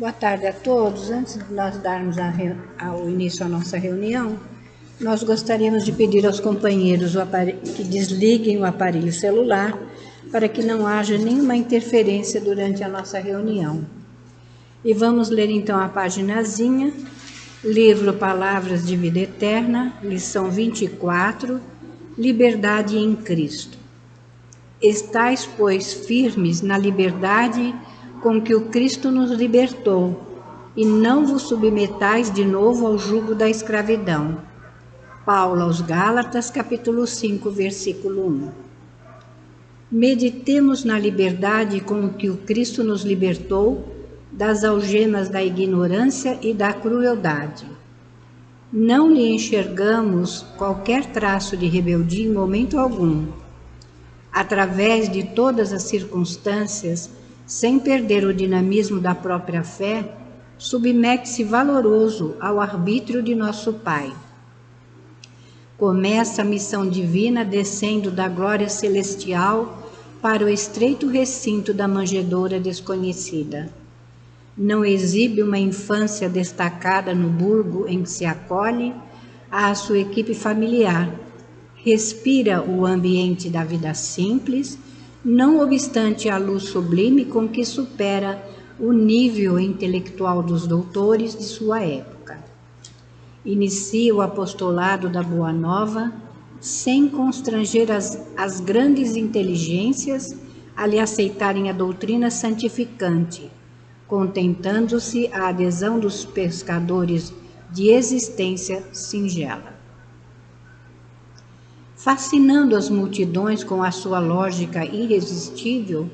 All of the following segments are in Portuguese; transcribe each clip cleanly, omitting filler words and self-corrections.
Boa tarde a todos. Antes de nós darmos ao início à nossa reunião, nós gostaríamos de pedir aos companheiros que desliguem o aparelho celular para que não haja nenhuma interferência durante a nossa reunião. E vamos ler então a paginazinha, livro Palavras de Vida Eterna, lição 24, Liberdade em Cristo. Estais, pois, firmes na liberdade com que o Cristo nos libertou, e não vos submetais de novo ao jugo da escravidão. Paulo aos Gálatas, capítulo 5, versículo 1. Meditemos na liberdade com que o Cristo nos libertou das algemas da ignorância e da crueldade. Não lhe enxergamos qualquer traço de rebeldia em momento algum. Através de todas as circunstâncias, sem perder o dinamismo da própria fé, submete-se valoroso ao arbítrio de nosso Pai. Começa a missão divina descendo da glória celestial para o estreito recinto da manjedoura desconhecida. Não exibe uma infância destacada no burgo em que se acolhe à sua equipe familiar. Respira o ambiente da vida simples, não obstante a luz sublime com que supera o nível intelectual dos doutores de sua época. Inicia o apostolado da Boa Nova, sem constranger as grandes inteligências a lhe aceitarem a doutrina santificante, contentando-se a adesão dos pescadores de existência singela. Fascinando as multidões com a sua lógica irresistível,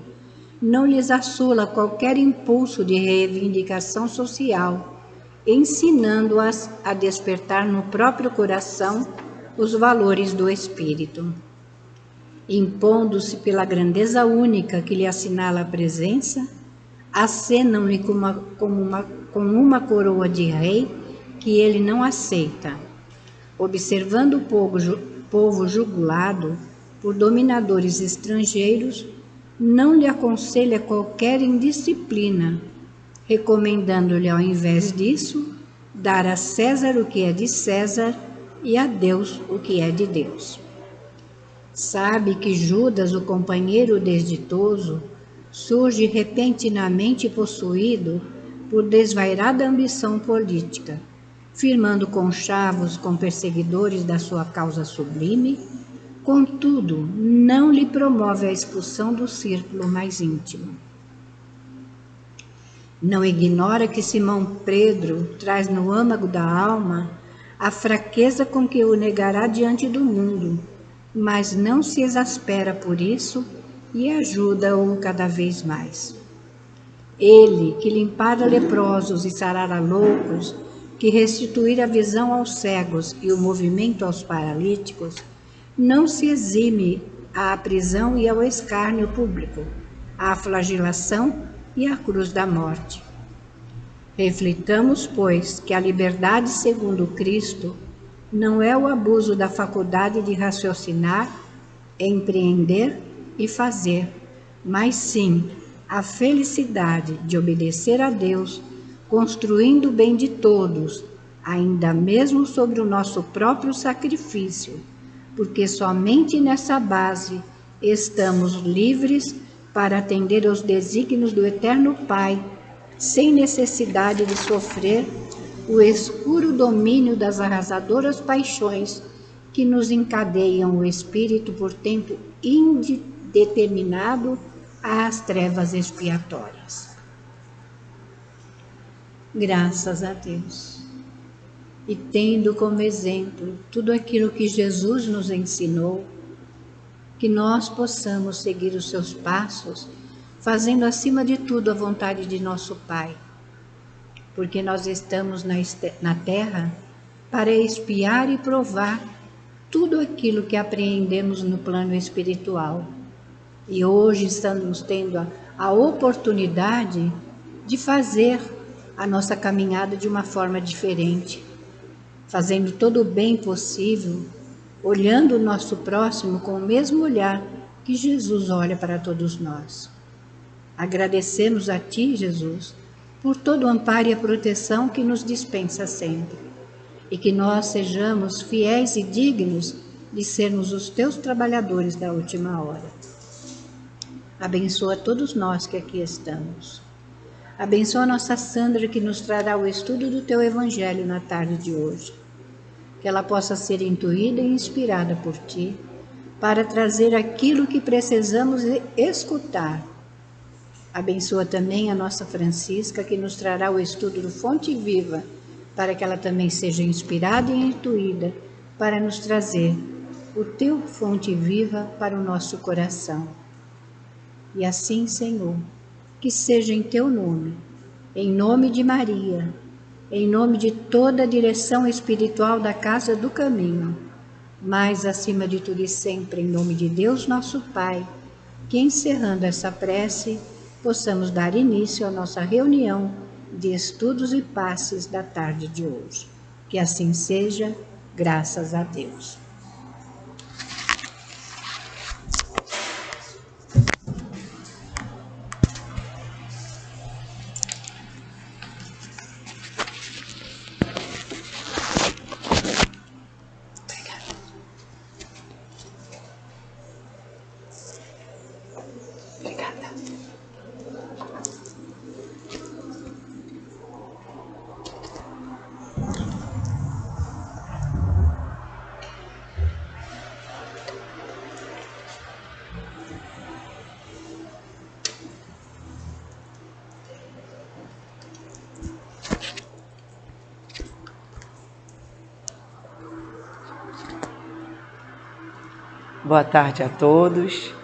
não lhes assola qualquer impulso de reivindicação social, ensinando-as a despertar no próprio coração os valores do espírito. Impondo-se pela grandeza única que lhe assinala a presença, acenam-lhe com uma coroa de rei que ele não aceita. Observando o povo jugulado por dominadores estrangeiros, não lhe aconselha qualquer indisciplina, recomendando-lhe, ao invés disso, dar a César o que é de César e a Deus o que é de Deus. Sabe que Judas, o companheiro desditoso, surge repentinamente possuído por desvairada ambição política, firmando conchavos com perseguidores da sua causa sublime, contudo, não lhe promove a expulsão do círculo mais íntimo. Não ignora que Simão Pedro traz no âmago da alma a fraqueza com que o negará diante do mundo, mas não se exaspera por isso e ajuda-o cada vez mais. Ele, que limpara leprosos e sarara loucos, que restituir a visão aos cegos e o movimento aos paralíticos, não se exime à prisão e ao escárnio público, à flagelação e à cruz da morte. Reflitamos, pois, que a liberdade segundo Cristo não é o abuso da faculdade de raciocinar, empreender e fazer, mas sim a felicidade de obedecer a Deus, construindo o bem de todos, ainda mesmo sobre o nosso próprio sacrifício, porque somente nessa base estamos livres para atender aos desígnios do Eterno Pai, sem necessidade de sofrer o escuro domínio das arrasadoras paixões que nos encadeiam o espírito por tempo indeterminado às trevas expiatórias. Graças a Deus. E tendo como exemplo tudo aquilo que Jesus nos ensinou, que nós possamos seguir os seus passos, fazendo acima de tudo a vontade de nosso Pai, porque nós estamos na terra para expiar e provar tudo aquilo que apreendemos no plano espiritual. E hoje estamos tendo a oportunidade de fazer a nossa caminhada de uma forma diferente, fazendo todo o bem possível, olhando o nosso próximo com o mesmo olhar que Jesus olha para todos nós. Agradecemos a Ti, Jesus, por todo o amparo e a proteção que nos dispensa sempre, e que nós sejamos fiéis e dignos de sermos os teus trabalhadores da última hora. Abençoa todos nós que aqui estamos. Abençoa a nossa Sandra, que nos trará o estudo do teu Evangelho na tarde de hoje. Que ela possa ser intuída e inspirada por ti, para trazer aquilo que precisamos escutar. Abençoa também a nossa Francisca, que nos trará o estudo do Fonte Viva, para que ela também seja inspirada e intuída, para nos trazer o teu Fonte Viva para o nosso coração. E assim, Senhor, que seja em teu nome, em nome de Maria, em nome de toda a direção espiritual da Casa do Caminho, mas acima de tudo e sempre em nome de Deus nosso Pai, que encerrando essa prece, possamos dar início à nossa reunião de estudos e passes da tarde de hoje. Que assim seja, graças a Deus. Boa tarde a todos,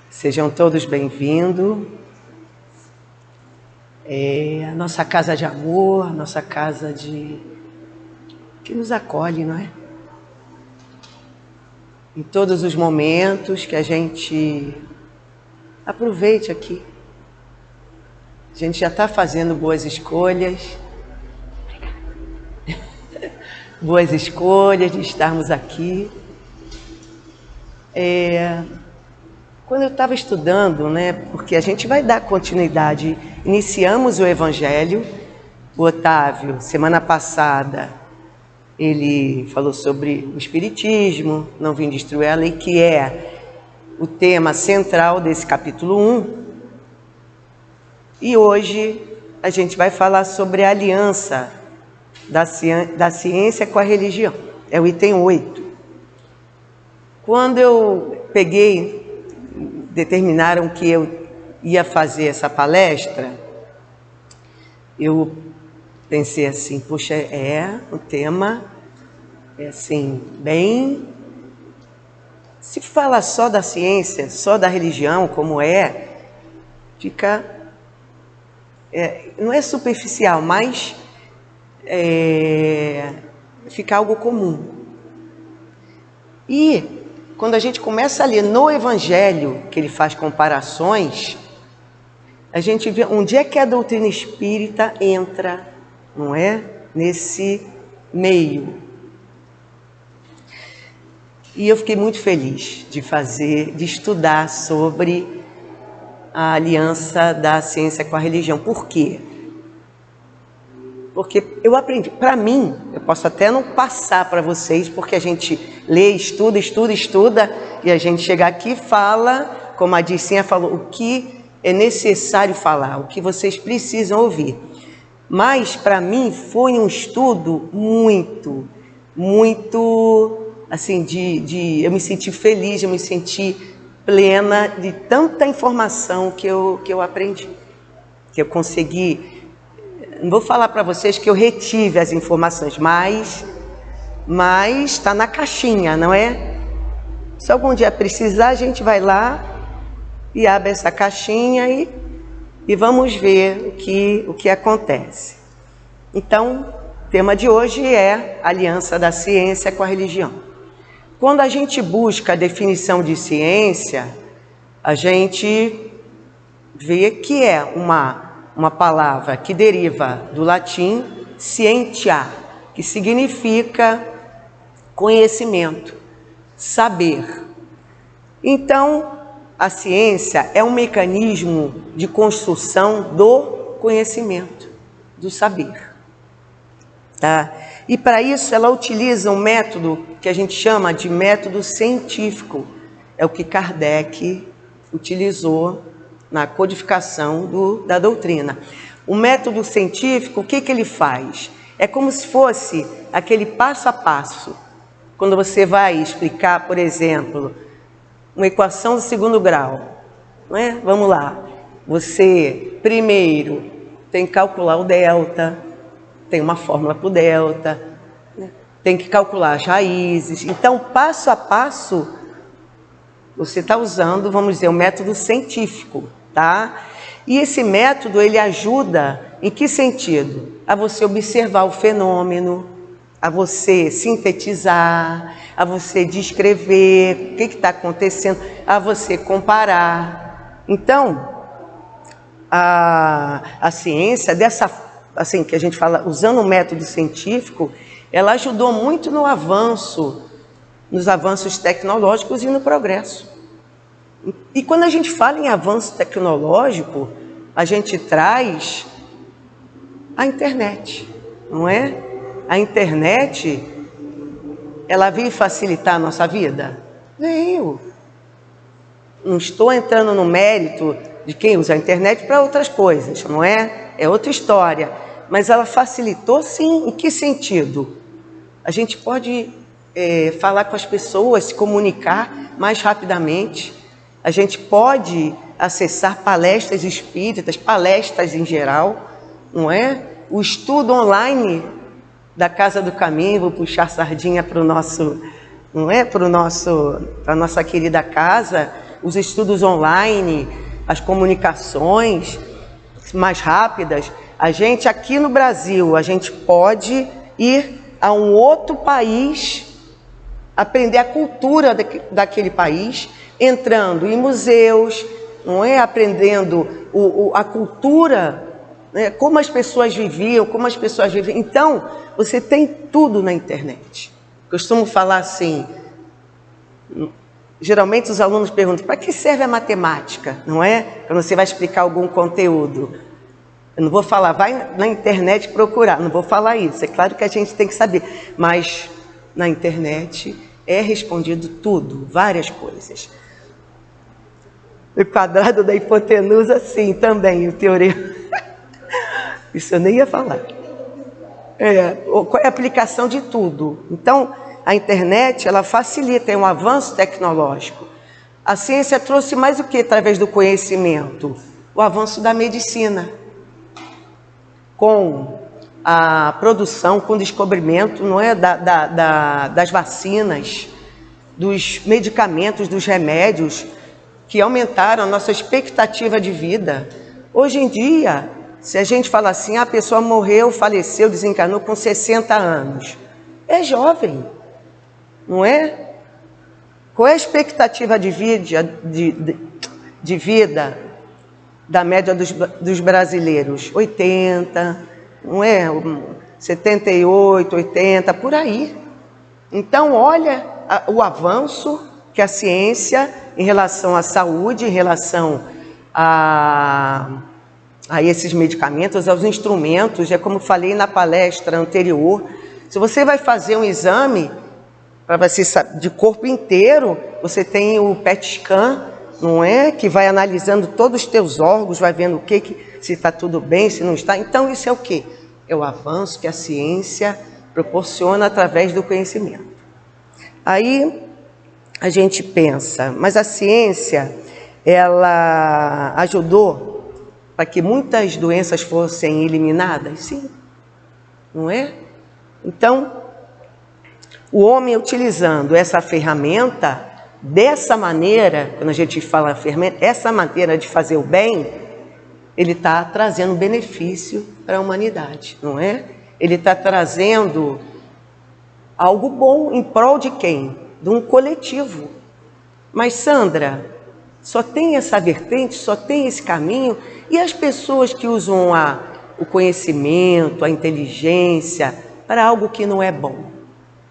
sejam todos bem-vindos. A nossa casa de amor, a nossa casa que nos acolhe, não é? Em todos os momentos que a gente aproveite aqui. A gente já está fazendo boas escolhas, boas escolhas de estarmos aqui. Quando eu estava estudando, né, porque a gente vai dar continuidade, iniciamos o Evangelho, o Otávio, semana passada, ele falou sobre o Espiritismo, não vim destruir a lei, que é o tema central desse capítulo 1. E hoje a gente vai falar sobre a aliança da ciência com a religião, é o item 8. Quando eu determinaram que eu ia fazer essa palestra, eu pensei assim, puxa, o tema é assim, bem... Se fala só da ciência, só da religião, como fica... não é superficial, mas fica algo comum. E quando a gente começa a ler no Evangelho, que ele faz comparações, a gente vê onde é que a doutrina espírita entra, não é? Nesse meio. E eu fiquei muito feliz de estudar sobre a aliança da ciência com a religião. Por quê? Porque eu aprendi, para mim, eu posso até não passar para vocês, porque a gente lê, estuda, e a gente chega aqui e fala, como a Dicinha falou, o que é necessário falar, o que vocês precisam ouvir. Mas, para mim, foi um estudo muito, assim, eu me senti feliz, eu me senti plena de tanta informação que eu aprendi, que eu consegui. Não vou falar para vocês que eu retive as informações, mas está na caixinha, não é? Se algum dia precisar, a gente vai lá e abre essa caixinha e vamos ver o que acontece. Então, o tema de hoje é a aliança da ciência com a religião. Quando a gente busca a definição de ciência, a gente vê que é uma palavra que deriva do latim scientia, que significa conhecimento, saber. Então, a ciência é um mecanismo de construção do conhecimento, do saber. Tá? E para isso ela utiliza um método que a gente chama de método científico. É o que Kardec utilizou na codificação da doutrina. O método científico, o que ele faz? É como se fosse aquele passo a passo. Quando você vai explicar, por exemplo, uma equação do segundo grau, não é? Vamos lá. Você, primeiro, tem que calcular o delta, tem uma fórmula para o delta, né? Tem que calcular as raízes. Então, passo a passo, você está usando, vamos dizer, o método científico, tá? E esse método, ele ajuda em que sentido? A você observar o fenômeno, a você sintetizar, a você descrever o que está acontecendo, a você comparar. Então, a ciência, assim, que a gente fala, usando o método científico, ela ajudou muito no avanço, nos avanços tecnológicos e no progresso. E quando a gente fala em avanço tecnológico, a gente traz a internet, não é? A internet, ela veio facilitar a nossa vida? Veio. Não estou entrando no mérito de quem usa a internet para outras coisas, não é? É outra história. Mas ela facilitou, sim. Em que sentido? A gente pode falar com as pessoas, se comunicar mais rapidamente. A gente pode acessar palestras espíritas, palestras em geral, não é? O estudo online da Casa do Caminho, vou puxar sardinha para o nosso, não é? Para a nossa querida casa, os estudos online, as comunicações mais rápidas. A gente aqui no Brasil, a gente pode ir a um outro país, aprender a cultura daquele país, entrando em museus, não é? Aprendendo a cultura, né? Como as pessoas viviam, como as pessoas vivem. Então, você tem tudo na internet. Costumo falar assim, geralmente os alunos perguntam, para que serve a matemática? Não é? Quando você vai explicar algum conteúdo. Eu não vou falar, vai na internet procurar, não vou falar isso. É claro que a gente tem que saber, mas na internet é respondido tudo, várias coisas. O quadrado da hipotenusa, sim, também, o teorema. Isso eu nem ia falar. Qual é a aplicação de tudo? Então, a internet, ela facilita, é um avanço tecnológico. A ciência trouxe mais o que através do conhecimento? O avanço da medicina. Com a produção, com o descobrimento, não é, das vacinas, dos medicamentos, dos remédios, que aumentaram a nossa expectativa de vida. Hoje em dia, se a gente fala assim, a pessoa morreu, faleceu, desencarnou com 60 anos. É jovem, não é? Qual é a expectativa de vida da média dos brasileiros? 80, não é? 78, 80, por aí. Então, olha o avanço que a ciência, em relação à saúde, em relação a esses medicamentos, aos instrumentos, é como falei na palestra anterior, se você vai fazer um exame para você de corpo inteiro, você tem o PET scan, não é? Que vai analisando todos os teus órgãos, vai vendo se está tudo bem, se não está. Então isso é o quê? É o avanço que a ciência proporciona através do conhecimento. Aí a gente pensa, mas a ciência, ela ajudou para que muitas doenças fossem eliminadas? Sim, não é? Então, o homem utilizando essa ferramenta, dessa maneira, quando a gente fala ferramenta, essa maneira de fazer o bem, ele está trazendo benefício para a humanidade, não é? Ele está trazendo algo bom em prol de quem? De um coletivo. Mas, Sandra, só tem essa vertente, só tem esse caminho, e as pessoas que usam o conhecimento, a inteligência, para algo que não é bom?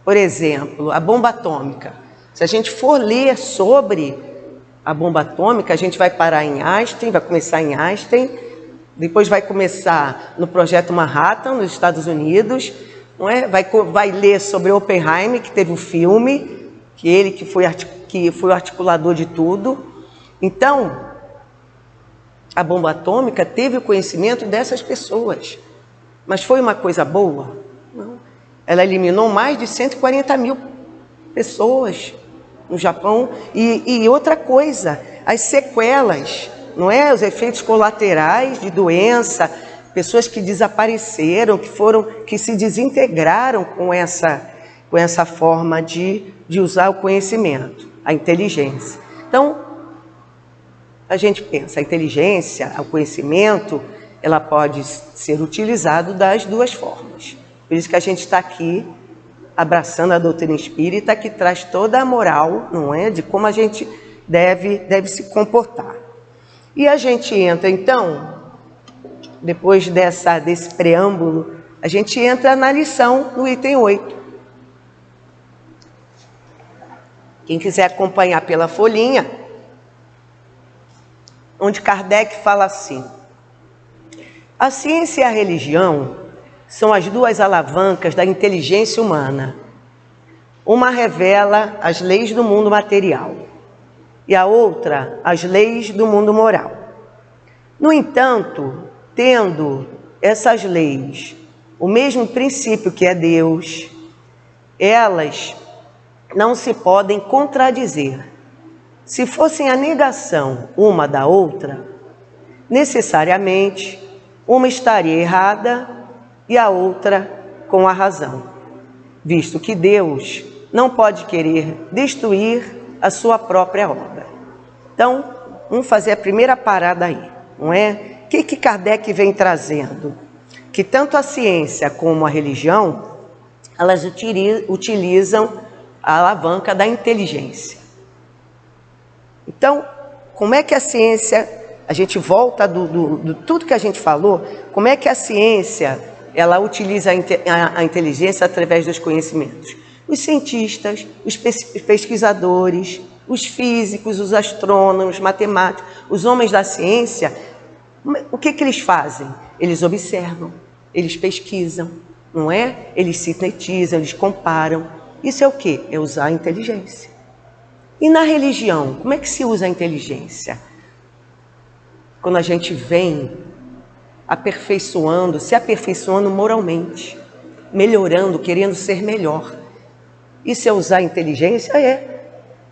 Por exemplo, a bomba atômica. Se a gente for ler sobre a bomba atômica, a gente vai parar em Einstein, vai começar em Einstein, depois vai começar no Projeto Manhattan, nos Estados Unidos, não é? Vai ler sobre Oppenheimer, que teve o filme, que foi o articulador de tudo. Então, a bomba atômica teve o conhecimento dessas pessoas. Mas foi uma coisa boa? Não. Ela eliminou mais de 140 mil pessoas no Japão. E outra coisa, as sequelas, não é? Os efeitos colaterais de doença, pessoas que desapareceram, que se desintegraram com essa forma de usar o conhecimento, a inteligência. Então, a gente pensa, a inteligência, o conhecimento, ela pode ser utilizado das duas formas. Por isso que a gente está aqui abraçando a doutrina espírita, que traz toda a moral, não é? De como a gente deve se comportar. E a gente entra, então, depois desse preâmbulo, a gente entra na lição no item 8. Quem quiser acompanhar pela folhinha, onde Kardec fala assim: a ciência e a religião são as duas alavancas da inteligência humana. Uma revela as leis do mundo material e a outra as leis do mundo moral. No entanto, tendo essas leis o mesmo princípio que é Deus, elas não se podem contradizer. Se fossem a negação uma da outra, necessariamente uma estaria errada e a outra com a razão, visto que Deus não pode querer destruir a sua própria obra. Então, vamos fazer a primeira parada aí, não é? O que Kardec vem trazendo? Que tanto a ciência como a religião, elas utilizam a alavanca da inteligência. Então, como é que a ciência, a gente volta do tudo que a gente falou, como é que a ciência, ela utiliza a inteligência através dos conhecimentos? Os cientistas, os pesquisadores, os físicos, os astrônomos, matemáticos, os homens da ciência, o que eles fazem? Eles observam, eles pesquisam, não é? Eles sintetizam, eles comparam. Isso é o quê? É usar a inteligência. E na religião, como é que se usa a inteligência? Quando a gente vem se aperfeiçoando moralmente, melhorando, querendo ser melhor. Isso é usar a inteligência?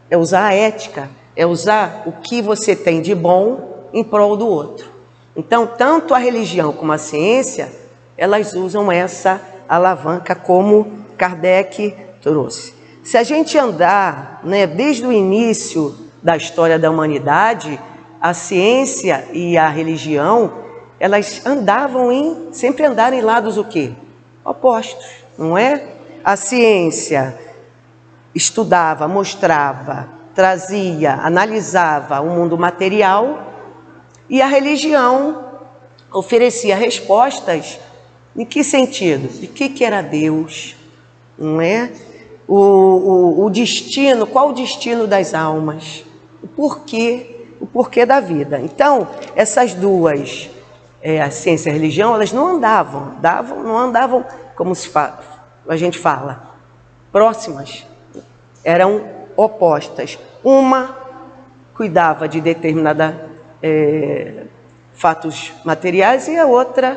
É usar a ética, é usar o que você tem de bom em prol do outro. Então, tanto a religião como a ciência, elas usam essa alavanca como Kardec trouxe. Se a gente andar, né, desde o início da história da humanidade, a ciência e a religião, elas sempre andaram em lados o quê? Opostos, não é? A ciência estudava, mostrava, trazia, analisava o mundo material e a religião oferecia respostas em que sentido? De que era Deus, não é? O destino, qual o destino das almas, o porquê da vida. Então, essas duas, a ciência e a religião, elas não andavam como a gente fala, próximas, eram opostas. Uma cuidava de determinada fatos materiais e a outra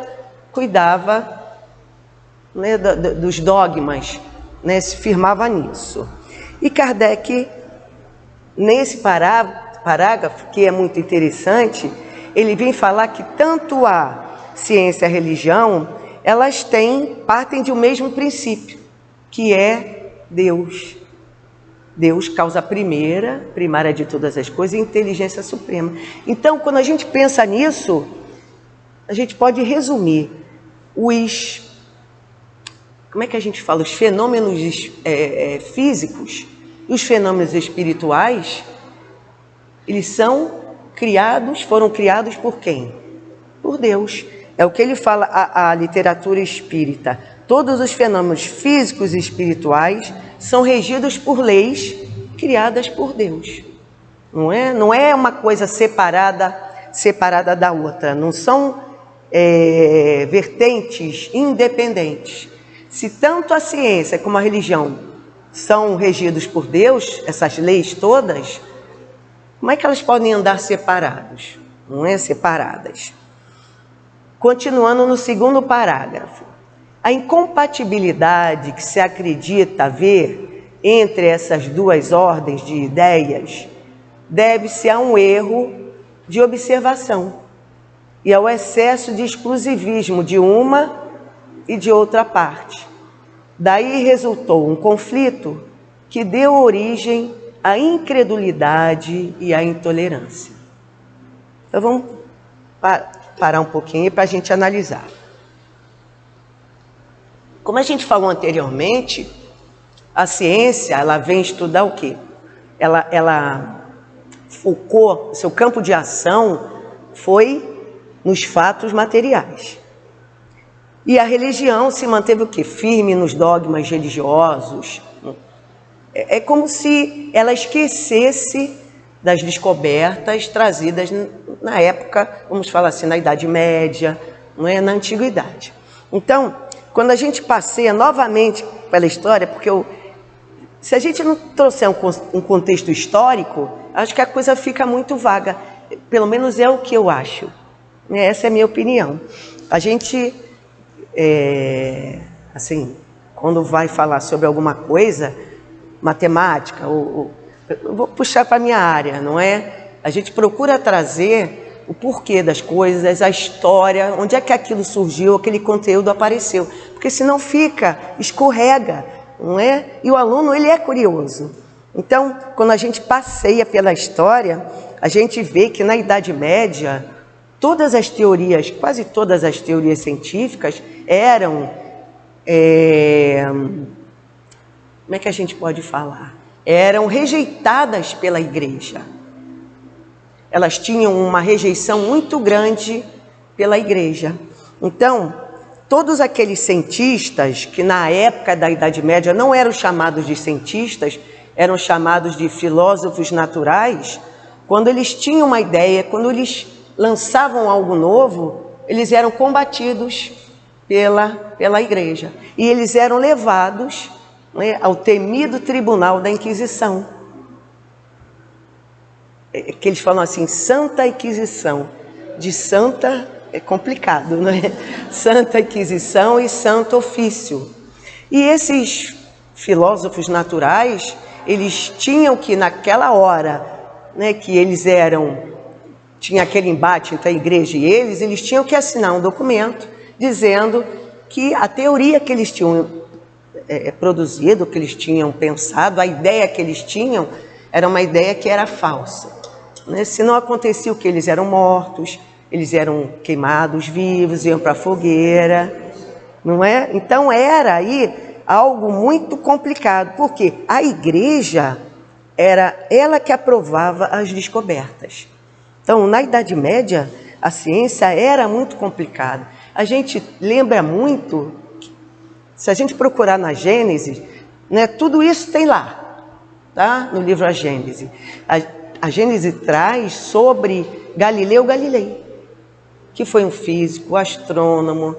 cuidava, né, dos dogmas, né, se firmava nisso. E Kardec, nesse parágrafo, que é muito interessante, ele vem falar que tanto a ciência e a religião, elas partem de um mesmo princípio, que é Deus. Deus, causa primária de todas as coisas, e inteligência suprema. Então, quando a gente pensa nisso, a gente pode resumir como é que a gente fala? Os fenômenos físicos e os fenômenos espirituais, eles foram criados por quem? Por Deus. É o que ele fala, a literatura espírita. Todos os fenômenos físicos e espirituais são regidos por leis criadas por Deus. Não é uma coisa separada da outra. Não são vertentes independentes. Se tanto a ciência como a religião são regidos por Deus, essas leis todas, como é que elas podem andar separados? Não é separadas. Continuando no segundo parágrafo. A incompatibilidade que se acredita haver entre essas duas ordens de ideias deve-se a um erro de observação e ao excesso de exclusivismo de uma e de outra parte. Daí resultou um conflito que deu origem à incredulidade e à intolerância. Então vamos parar um pouquinho para a gente analisar. Como a gente falou anteriormente, a ciência, ela vem estudar o quê? Ela focou, seu campo de ação foi nos fatos materiais. E a religião se manteve o quê? Firme nos dogmas religiosos. É como se ela esquecesse das descobertas trazidas na época, vamos falar assim, na Idade Média, não é? Na Antiguidade. Então, quando a gente passeia novamente pela história, porque se a gente não trouxer um contexto histórico, acho que a coisa fica muito vaga. Pelo menos é o que eu acho. Essa é a minha opinião. A gente, assim, quando vai falar sobre alguma coisa, matemática, eu vou puxar para a minha área, não é? A gente procura trazer o porquê das coisas, a história, onde é que aquilo surgiu, aquele conteúdo apareceu. Porque senão escorrega, não é? E o aluno, ele é curioso. Então, quando a gente passeia pela história, a gente vê que na Idade Média, todas as teorias, quase todas as teorias científicas eram, como é que a gente pode falar? Eram rejeitadas pela igreja. Elas tinham uma rejeição muito grande pela igreja. Então, todos aqueles cientistas que na época da Idade Média não eram chamados de cientistas, eram chamados de filósofos naturais, quando eles tinham uma ideia, quando eles lançavam algo novo, eles eram combatidos pela igreja. E eles eram levados, né, ao temido tribunal da Inquisição. Que eles falam assim, Santa Inquisição. De santa é complicado, não é? Santa Inquisição e Santo Ofício. E esses filósofos naturais, eles tinham que, naquela hora, né, que eles tinha aquele embate entre a igreja e eles tinham que assinar um documento dizendo que a teoria que eles tinham produzido, que eles tinham pensado, a ideia que eles tinham, era uma ideia que era falsa. Né? Se não acontecia o que eles eram mortos, eles eram queimados vivos, iam para a fogueira, não é? Então era aí algo muito complicado, porque a igreja era ela que aprovava as descobertas. Então, na Idade Média, a ciência era muito complicada. A gente lembra muito, se a gente procurar na Gênesis, né, tudo isso tem lá, tá? No livro A Gênese. A Gênese traz sobre Galileu Galilei, que foi um físico, astrônomo,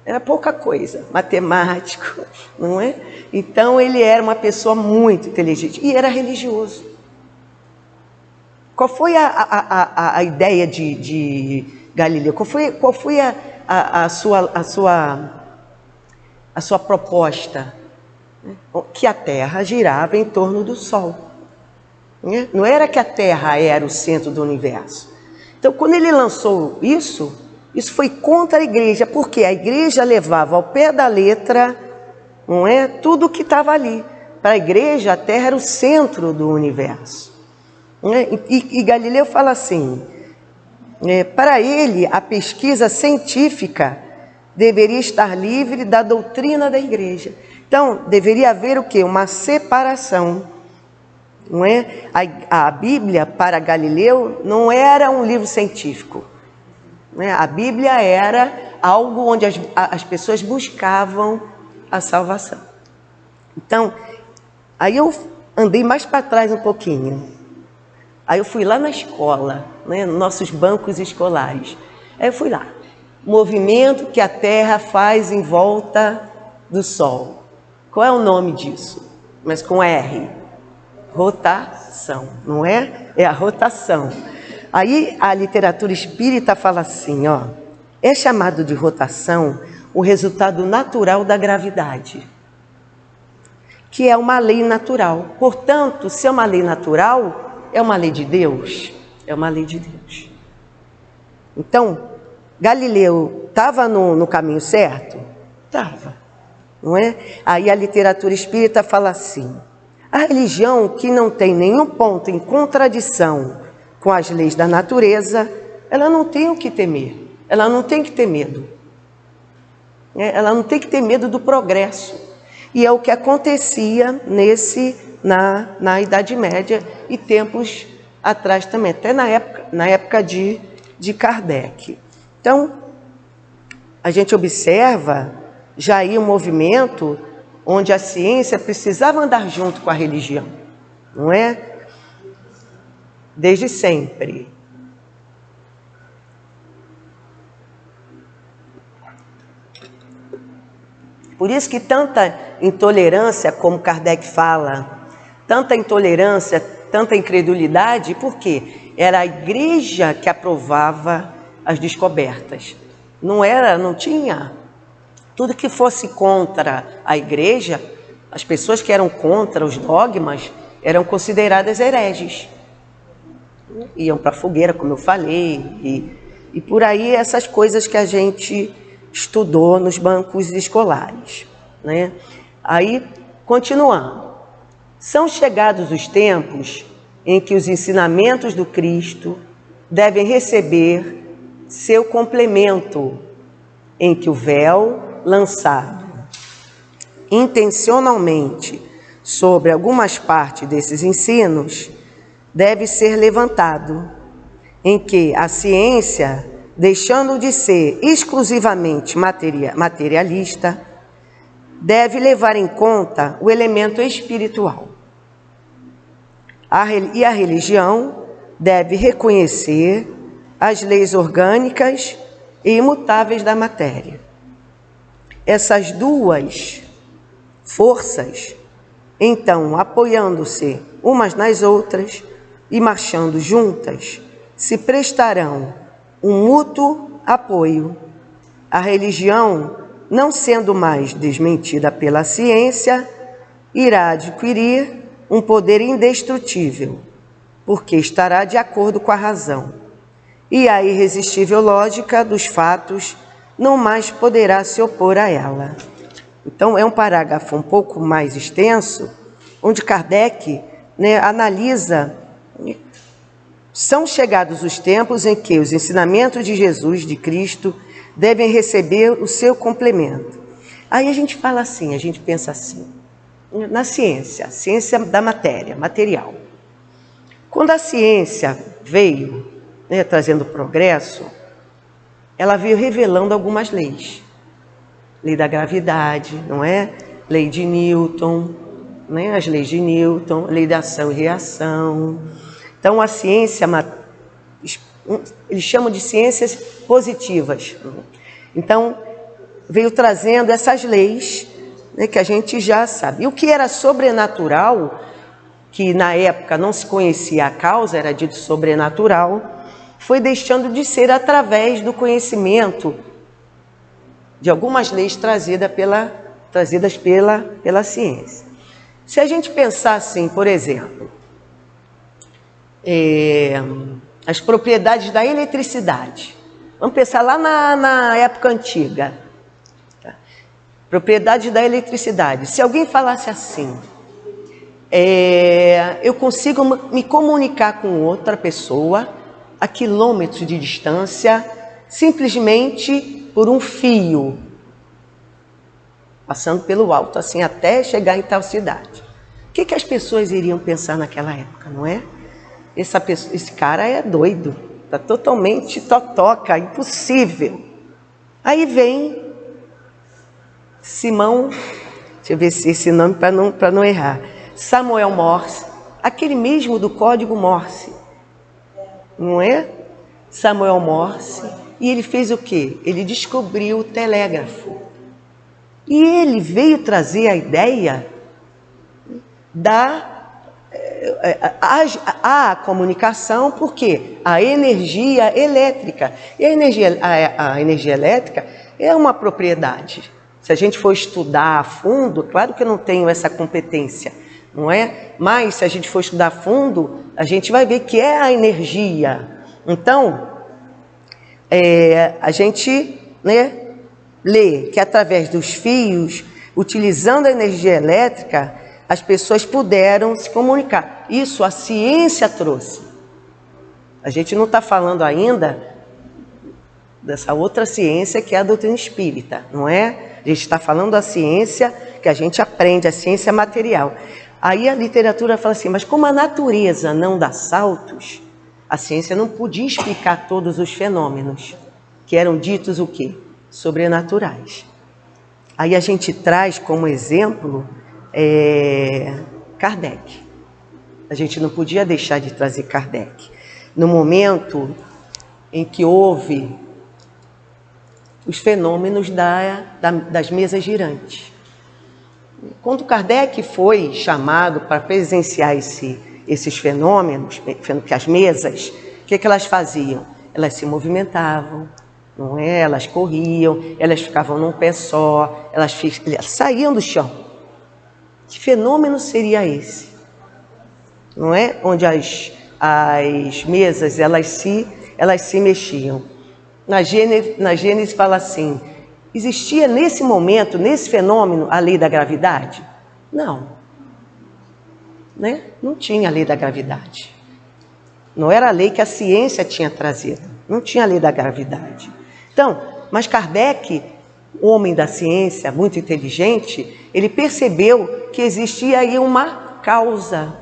era pouca coisa, matemático, não é? Então, ele era uma pessoa muito inteligente e era religioso. Qual foi a ideia de Galileu? Qual foi a sua proposta? Que a Terra girava em torno do Sol. Não era que a Terra era o centro do universo. Então, quando ele lançou isso foi contra a igreja, porque a igreja levava ao pé da letra, não é, tudo o que estava ali. Para a igreja, a Terra era o centro do universo. E Galileu fala assim, para ele a pesquisa científica deveria estar livre da doutrina da igreja. Então, deveria haver o quê? Uma separação. Não é? A Bíblia, para Galileu, não era um livro científico. Não é? A Bíblia era algo onde as pessoas buscavam a salvação. Então, aí eu andei mais para trás um pouquinho. Aí eu fui lá na escola, né, nos nossos bancos escolares. Aí eu fui lá. movimento que a Terra faz em volta do Sol. Qual é o nome disso? Mas com R. Rotação, não é? É a rotação. Aí a literatura espírita fala assim, ó, é chamado de rotação o resultado natural da gravidade, que é uma lei natural. Portanto, se é uma lei natural, é uma lei de Deus? É uma lei de Deus. Então, Galileu estava no caminho certo? Estava, não é? Aí a literatura espírita fala assim, a religião que não tem nenhum ponto em contradição com as leis da natureza, ela não tem o que temer, ela não tem que ter medo. Ela não tem que ter medo do progresso. E é o que acontecia na Idade Média e tempos atrás também, até na época de Kardec. Então, a gente observa já aí um movimento onde a ciência precisava andar junto com a religião, não é? Desde sempre. Por isso que tanta intolerância, como Kardec fala, tanta intolerância, tanta incredulidade, por quê? Era a igreja que aprovava as descobertas. Não tinha. Tudo que fosse contra a igreja, as pessoas que eram contra os dogmas, eram consideradas hereges. Iam para a fogueira, como eu falei, e por aí essas coisas que a gente estudou nos bancos escolares, né? Aí, continuando. São chegados os tempos em que os ensinamentos do Cristo devem receber seu complemento, em que o véu lançado intencionalmente sobre algumas partes desses ensinos deve ser levantado, em que a ciência, deixando de ser exclusivamente materialista, deve levar em conta o elemento espiritual. E a religião deve reconhecer as leis orgânicas e imutáveis da matéria. Essas duas forças, então, apoiando-se umas nas outras e marchando juntas, se prestarão um mútuo apoio. A religião, não sendo mais desmentida pela ciência, irá adquirir um poder indestrutível, porque estará de acordo com a razão. E a irresistível lógica dos fatos não mais poderá se opor a ela. Então, é um parágrafo um pouco mais extenso, onde Kardec, analisa. São chegados os tempos em que os ensinamentos de Jesus, de Cristo, devem receber o seu complemento. Aí a gente fala assim, a gente pensa assim, na ciência, a ciência da matéria, material. Quando a ciência veio, trazendo progresso, ela veio revelando algumas leis. Lei da gravidade, não é? Lei de Newton, né? As leis de Newton, lei da ação e reação. Então, a ciência, eles chamam de ciências positivas. Então, veio trazendo essas leis, que a gente já sabe. E o que era sobrenatural, que na época não se conhecia a causa, era dito sobrenatural, foi deixando de ser através do conhecimento de algumas leis trazidas pela ciência. Se a gente pensar assim, por exemplo, as propriedades da eletricidade. Vamos pensar lá na época antiga. Tá? Propriedades da eletricidade. Se alguém falasse assim, eu consigo me comunicar com outra pessoa a quilômetros de distância, simplesmente por um fio, passando pelo alto, assim, até chegar em tal cidade. O que as pessoas iriam pensar naquela época, não é? Esse cara é doido, está totalmente totoca, impossível. Aí vem Simão, deixa eu ver se esse nome para não errar, Samuel Morse, aquele mesmo do código Morse, não é? Samuel Morse, E ele fez o quê? Ele descobriu o telégrafo. E ele veio trazer a ideia a comunicação, porque a energia elétrica. E a energia elétrica é uma propriedade. Se a gente for estudar a fundo, claro que eu não tenho essa competência, não é? Mas se a gente for estudar a fundo, a gente vai ver que é a energia. Então, a gente, né, lê que através dos fios, utilizando a energia elétrica, as pessoas puderam se comunicar. Isso a ciência trouxe. A gente não está falando ainda dessa outra ciência que é a doutrina espírita, não é? A gente está falando da ciência que a gente aprende, a ciência material. Aí a literatura fala assim, mas como a natureza não dá saltos, a ciência não podia explicar todos os fenômenos que eram ditos o quê? Sobrenaturais. Aí a gente traz como exemplo Kardec. A gente não podia deixar de trazer Kardec. No momento em que houve os fenômenos das mesas girantes. Quando Kardec foi chamado para presenciar esses fenômenos, que as mesas, o que elas faziam? Elas se movimentavam, não é? Elas corriam, elas ficavam num pé só, elas saíam do chão. Que fenômeno seria esse? Não é? Onde as mesas elas se mexiam. Na Gênesis fala assim, existia nesse momento, nesse fenômeno, a lei da gravidade? Não. Né? Não tinha a lei da gravidade. Não era a lei que a ciência tinha trazido. Não tinha a lei da gravidade. Então, mas Kardec, homem da ciência, muito inteligente, ele percebeu que existia aí uma causa.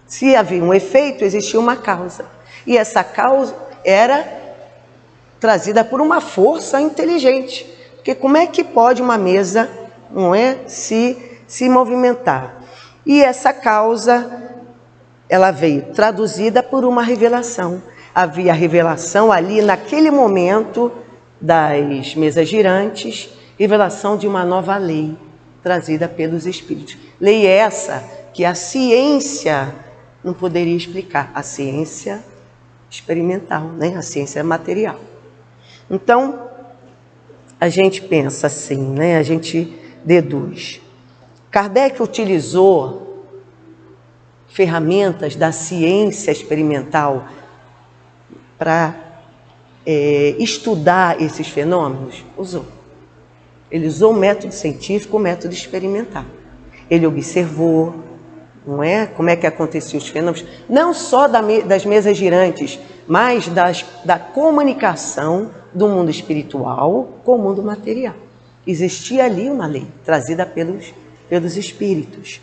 Se havia um efeito, existia uma causa. E essa causa era trazida por uma força inteligente. Porque como é que pode uma mesa, não é, se movimentar? E essa causa, ela veio traduzida por uma revelação. Havia a revelação ali, naquele momento das mesas girantes, revelação de uma nova lei, trazida pelos Espíritos. Lei essa que a ciência não poderia explicar. A ciência experimental, né? A ciência material. Então, a gente pensa assim, né? A gente deduz. Kardec utilizou ferramentas da ciência experimental para estudar esses fenômenos? Usou. Ele usou o método científico, o método experimental. Ele observou, não é? Como é que aconteciam os fenômenos, não só das mesas girantes, mas da comunicação do mundo espiritual com o mundo material. Existia ali uma lei trazida pelos espíritos.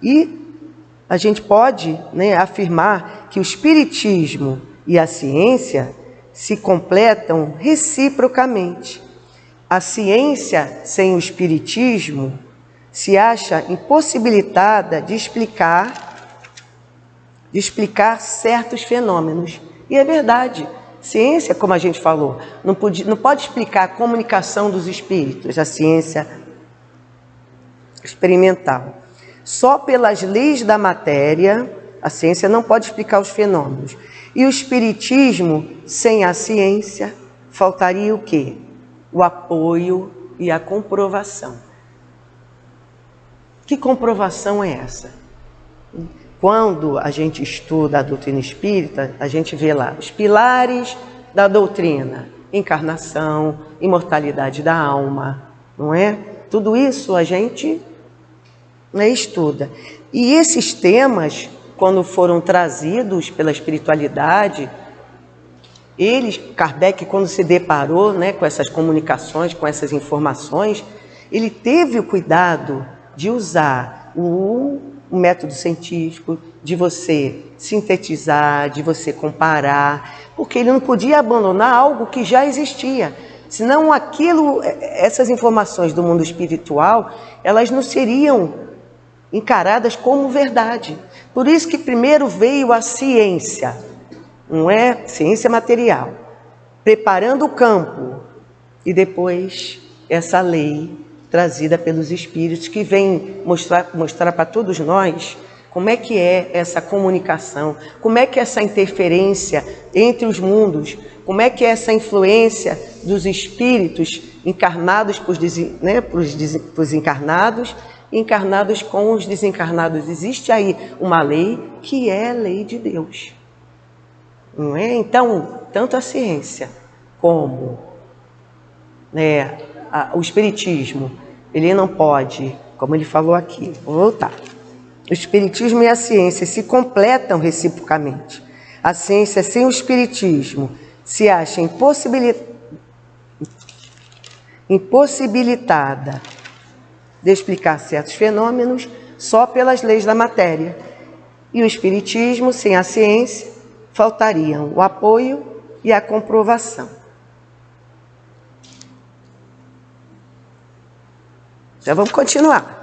E a gente pode, né, afirmar que o espiritismo e a ciência se completam reciprocamente. A ciência sem o espiritismo se acha impossibilitada de explicar certos fenômenos. E é verdade. Ciência, como a gente falou, não pode explicar a comunicação dos espíritos, a ciência experimental. Só pelas leis da matéria, a ciência não pode explicar os fenômenos. E o espiritismo, sem a ciência, faltaria o quê? O apoio e a comprovação. Que comprovação é essa? Quando a gente estuda a doutrina espírita, a gente vê lá os pilares da doutrina: encarnação, imortalidade da alma, não é? Tudo isso a gente, né, estuda. E esses temas, quando foram trazidos pela espiritualidade, Kardec, quando se deparou, né, com essas comunicações, com essas informações, ele teve o cuidado de usar o método científico, de você sintetizar, de você comparar, porque ele não podia abandonar algo que já existia. Senão essas informações do mundo espiritual, elas não seriam encaradas como verdade. Por isso que primeiro veio a ciência, não é? Ciência material. preparando o campo, e depois essa lei trazida pelos Espíritos, que vem mostrar para todos nós como é que é essa comunicação, como é que é essa interferência entre os mundos, como é que é essa influência dos Espíritos encarnados para os encarnados, encarnados com os desencarnados. Existe aí uma lei que é a lei de Deus. Não é? Então, tanto a ciência como o Espiritismo, ele não pode, como ele falou aqui, vou voltar. O Espiritismo e a ciência se completam reciprocamente. A ciência sem o Espiritismo se acha impossibilitada de explicar certos fenômenos só pelas leis da matéria. E o Espiritismo sem a ciência faltariam o apoio e a comprovação. Já vamos continuar.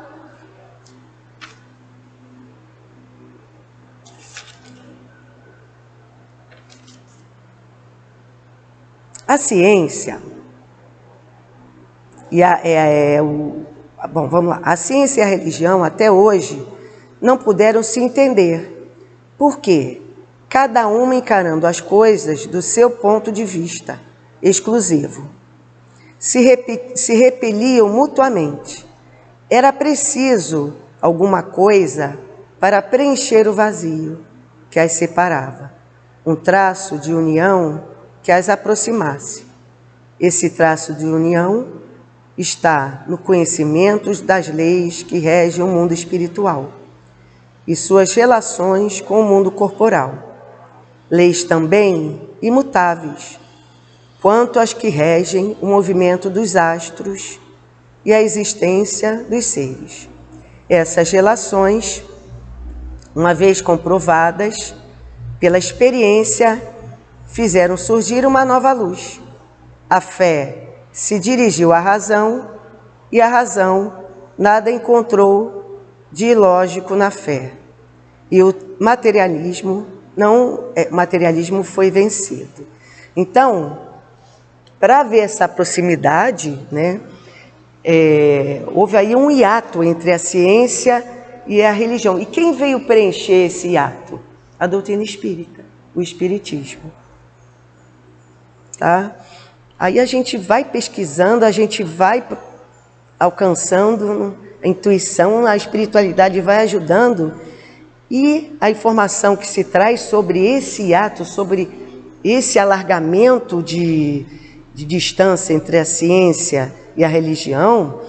A ciência vamos lá. A ciência e a religião até hoje não puderam se entender. Por quê? Cada uma encarando as coisas do seu ponto de vista exclusivo. Se repeliam mutuamente. Era preciso alguma coisa para preencher o vazio que as separava. Um traço de união que as aproximasse. Esse traço de união está no conhecimento das leis que regem o mundo espiritual e suas relações com o mundo corporal. Leis também imutáveis, quanto às que regem o movimento dos astros e a existência dos seres. Essas relações, uma vez comprovadas pela experiência, fizeram surgir uma nova luz. A fé se dirigiu à razão e a razão nada encontrou de ilógico na fé. E o materialismo foi vencido. Então, para ver essa proximidade, houve aí um hiato entre a ciência e a religião. E quem veio preencher esse hiato? A doutrina espírita, o espiritismo. Tá? Aí a gente vai pesquisando, a gente vai alcançando a intuição, a espiritualidade vai ajudando, e a informação que se traz sobre esse hiato, sobre esse alargamento de distância entre a ciência e a religião,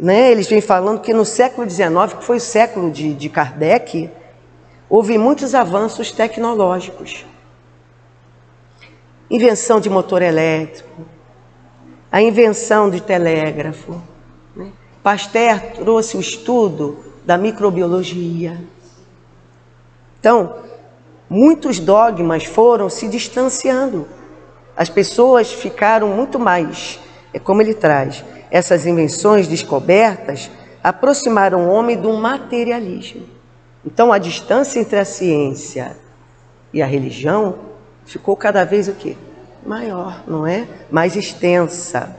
eles vêm falando que no século XIX, que foi o século de Kardec, houve muitos avanços tecnológicos. Invenção de motor elétrico, a invenção de telégrafo. Pasteur trouxe o estudo da microbiologia. Então, muitos dogmas foram se distanciando. As pessoas ficaram muito mais, como ele traz, essas invenções descobertas aproximaram o homem do materialismo. Então, a distância entre a ciência e a religião ficou cada vez o quê? Maior, não é? Mais extensa,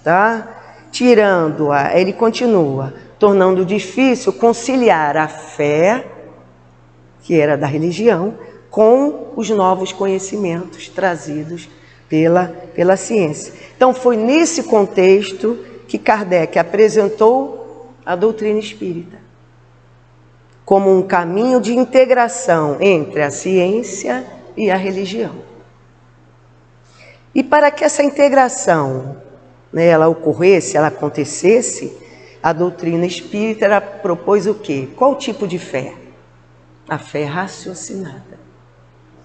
tá? Tirando-a, ele continua, tornando difícil conciliar a fé, que era da religião, com os novos conhecimentos trazidos pela ciência. Então, foi nesse contexto que Kardec apresentou a doutrina espírita, como um caminho de integração entre a ciência e a religião. E para que essa integração ela ocorresse, ela acontecesse, a doutrina espírita ela propôs o quê? Qual tipo de fé? A fé raciocinada.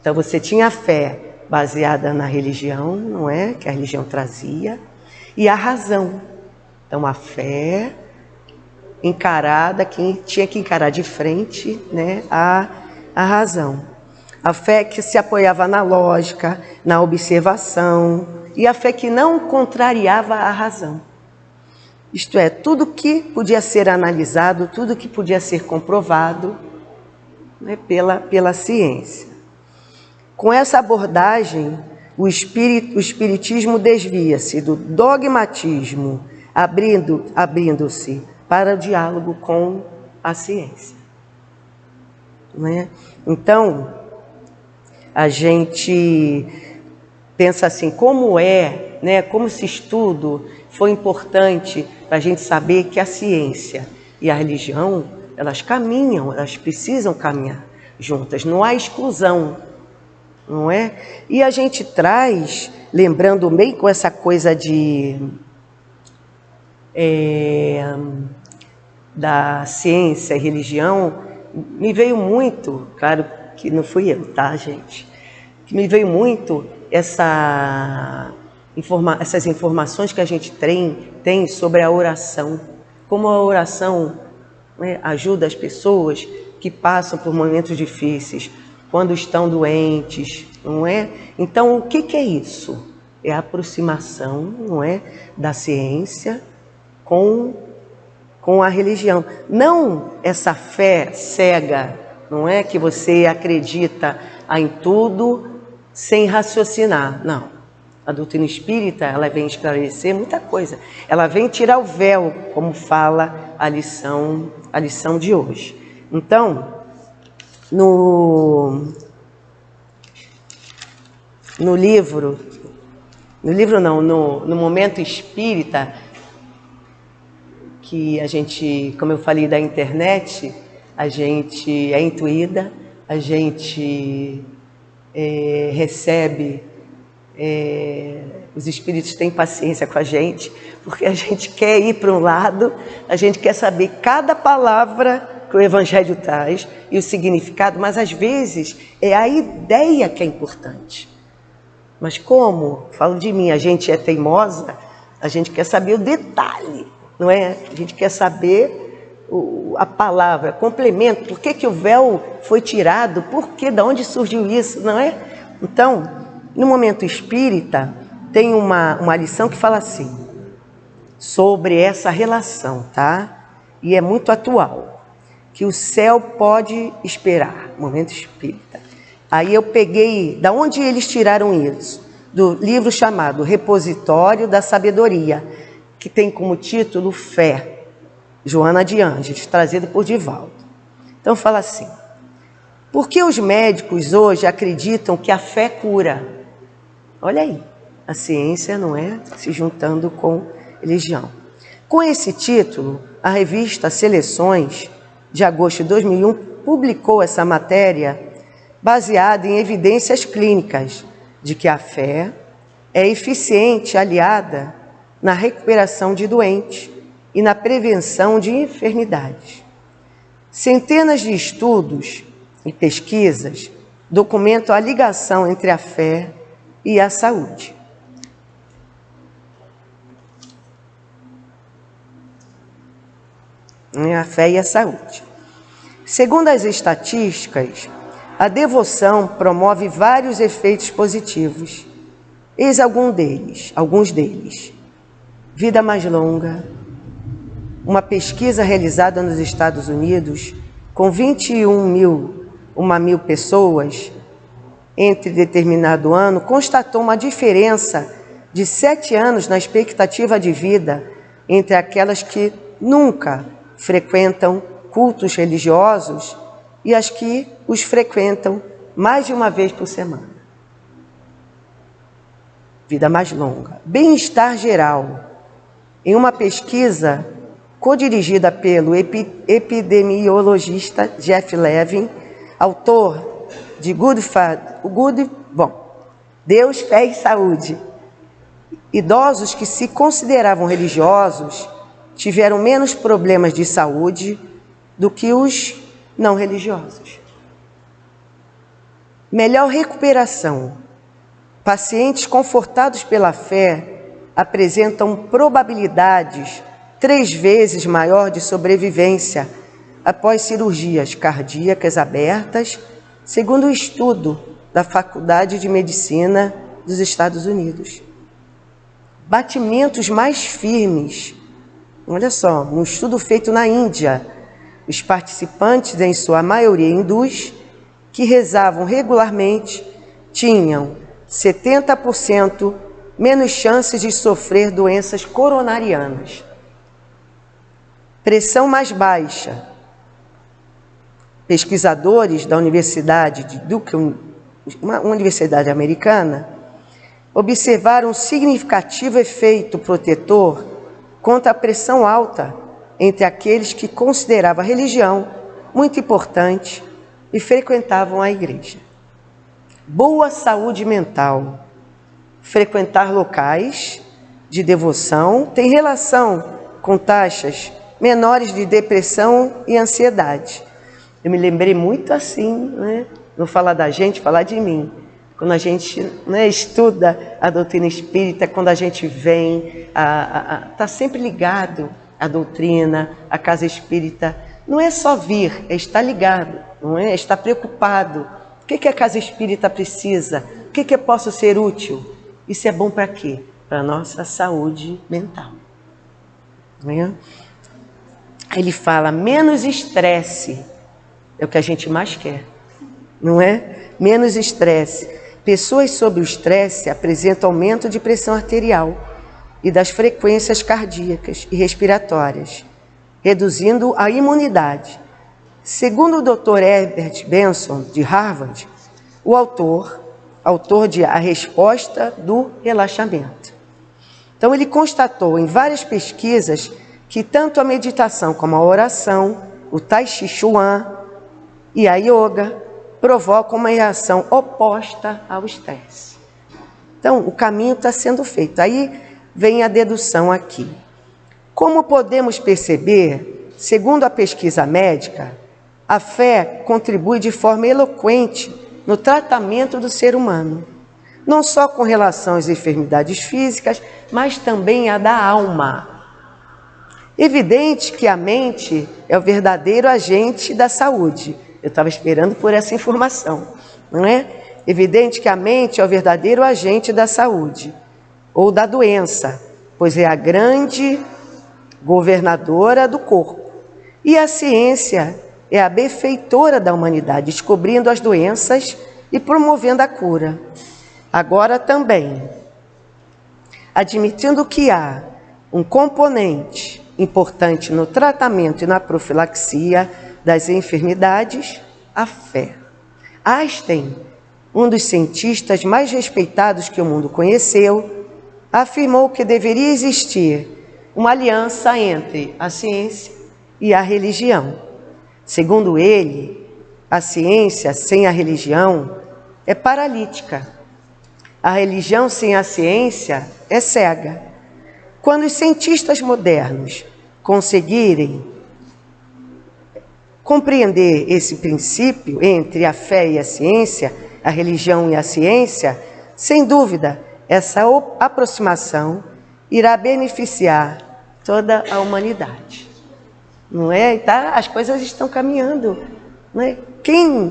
Então você tinha a fé baseada na religião, não é? Que a religião trazia, e a razão. Então a fé encarada, quem tinha que encarar de frente, a razão. A fé que se apoiava na lógica, na observação, e a fé que não contrariava a razão. Isto é, tudo que podia ser analisado, tudo que podia ser comprovado pela ciência. Com essa abordagem, o espiritismo desvia-se do dogmatismo, abrindo-se para o diálogo com a ciência. Não é? Então, a gente pensa assim, como esse estudo foi importante para a gente saber que a ciência e a religião, elas caminham, elas precisam caminhar juntas, não há exclusão, não é? E a gente traz, lembrando bem com essa coisa da ciência e religião, me veio muito, claro que não fui eu, tá, gente? Que me veio muito essas informações que a gente tem sobre a oração, como a oração, né, ajuda as pessoas que passam por momentos difíceis, quando estão doentes, não é? Então, o que é isso? É a aproximação, não é, da ciência com a religião. Não essa fé cega, não é, que você acredita em tudo sem raciocinar. Não. A doutrina espírita, ela vem esclarecer muita coisa. Ela vem tirar o véu, como fala a lição de hoje. Então, no momento espírita, que a gente, como eu falei da internet, a gente é intuída, a gente recebe, os espíritos têm paciência com a gente, porque a gente quer ir para um lado, a gente quer saber cada palavra que o Evangelho traz e o significado, mas às vezes é a ideia que é importante. Mas como, falo de mim, a gente é teimosa, a gente quer saber o detalhe, não é? A gente quer saber a palavra, complemento, por que o véu foi tirado, por que, de onde surgiu isso, não é? Então, no momento espírita, tem uma lição que fala assim, sobre essa relação, tá? E é muito atual, que o céu pode esperar, momento espírita. Aí eu peguei, da onde eles tiraram isso? Do livro chamado Repositório da Sabedoria, que tem como título Fé, Joana de Ângeles, trazido por Divaldo. Então fala assim, por que os médicos hoje acreditam que a fé cura? Olha aí, a ciência, não é, se juntando com religião. Com esse título, a revista Seleções, de agosto de 2001, publicou essa matéria baseada em evidências clínicas de que a fé é eficiente aliada na recuperação de doentes e na prevenção de enfermidades. Centenas de estudos e pesquisas documentam a ligação entre a fé e a saúde. A fé e a saúde. Segundo as estatísticas, a devoção promove vários efeitos positivos. Eis alguns deles. Vida mais longa. Uma pesquisa realizada nos Estados Unidos com 21 mil pessoas entre determinado ano, constatou uma diferença de 7 anos na expectativa de vida entre aquelas que nunca frequentam cultos religiosos e as que os frequentam mais de uma vez por semana. Vida mais longa. Bem-estar geral. Em uma pesquisa codirigida pelo epidemiologista Jeff Levin, autor de Deus, Fé e Saúde. Idosos que se consideravam religiosos tiveram menos problemas de saúde do que os não religiosos. Melhor recuperação. Pacientes confortados pela fé apresentam probabilidades 3 vezes maior de sobrevivência após cirurgias cardíacas abertas, segundo o estudo da Faculdade de Medicina dos Estados Unidos. Batimentos mais firmes. Olha só, um estudo feito na Índia. Os participantes, em sua maioria hindus, que rezavam regularmente, tinham 70% menos chances de sofrer doenças coronarianas. Pressão mais baixa. Pesquisadores da Universidade de Duke, uma universidade americana, observaram um significativo efeito protetor contra a pressão alta entre aqueles que consideravam a religião muito importante e frequentavam a igreja. Boa saúde mental. Frequentar locais de devoção tem relação com taxas menores de depressão e ansiedade. Eu me lembrei muito assim, né? Não falar da gente, falar de mim. Quando a gente, né, estuda a doutrina espírita, quando a gente vem, tá sempre ligado à doutrina, à casa espírita. Não é só vir, é estar ligado, não é? É estar preocupado. O que a casa espírita precisa? O que eu posso ser útil? Isso é bom para quê? Para a nossa saúde mental. Não é? Ele fala, menos estresse. É o que a gente mais quer, não é? Menos estresse. Pessoas sob o estresse apresentam aumento de pressão arterial e das frequências cardíacas e respiratórias, reduzindo a imunidade. Segundo o Dr. Herbert Benson, de Harvard, o autor de A Resposta do Relaxamento. Então, ele constatou em várias pesquisas que tanto a meditação como a oração, o Tai Chi Chuan e a yoga provocam uma reação oposta ao estresse. Então, o caminho está sendo feito. Aí vem a dedução aqui. Como podemos perceber, segundo a pesquisa médica, a fé contribui de forma eloquente no tratamento do ser humano, não só com relação às enfermidades físicas, mas também a da alma. Evidente que a mente é o verdadeiro agente da saúde. Eu estava esperando por essa informação, não é? Evidente que a mente é o verdadeiro agente da saúde ou da doença, pois é a grande governadora do corpo. E a ciência é a benfeitora da humanidade, descobrindo as doenças e promovendo a cura. Agora também, admitindo que há um componente importante no tratamento e na profilaxia das enfermidades, a fé. Einstein, um dos cientistas mais respeitados que o mundo conheceu, afirmou que deveria existir uma aliança entre a ciência e a religião. Segundo ele, a ciência sem a religião é paralítica. A religião sem a ciência é cega. Quando os cientistas modernos conseguirem compreender esse princípio entre a fé e a ciência, a religião e a ciência, sem dúvida, essa aproximação irá beneficiar toda a humanidade. Não é? Tá? As coisas estão caminhando. Não é?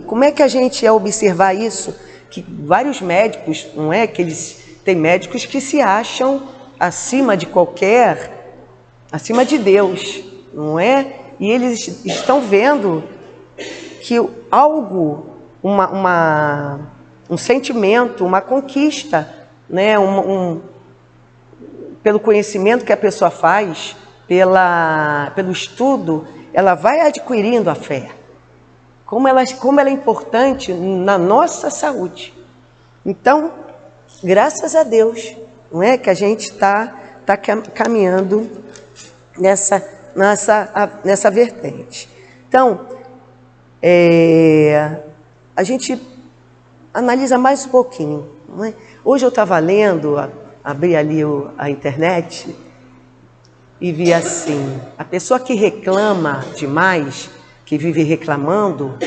Como é que a gente ia observar isso? Que vários médicos, não é? Que tem médicos que se acham acima de Deus, não é? E eles estão vendo que algo, um sentimento, uma conquista, né? Pelo conhecimento que a pessoa faz, pelo estudo, ela vai adquirindo a fé. Como ela é importante na nossa saúde. Então, graças a Deus, não é que a gente está caminhando nessa vertente. Então, a gente analisa mais um pouquinho. Não é? Hoje eu estava lendo, abri ali a internet e vi assim, a pessoa que reclama demais, que vive reclamando,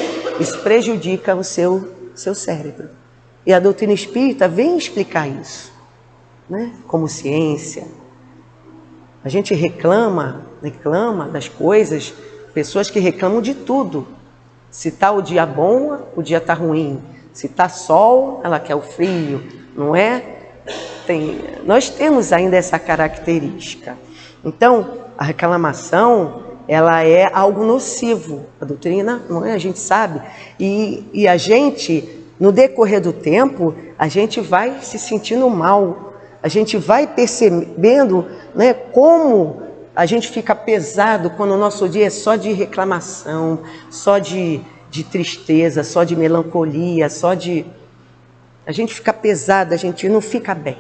isso prejudica o seu cérebro. E a doutrina espírita vem explicar isso, né? Como ciência. A gente reclama das coisas, pessoas que reclamam de tudo. Se está o dia bom, o dia está ruim. Se está sol, ela quer o frio, não é? Nós temos ainda essa característica. Então, a reclamação, ela é algo nocivo. A doutrina, não é? A gente sabe. E a gente no decorrer do tempo, a gente vai se sentindo mal, a gente vai percebendo, né, como a gente fica pesado quando o nosso dia é só de reclamação, só de tristeza, só de melancolia, a gente fica pesado, a gente não fica bem.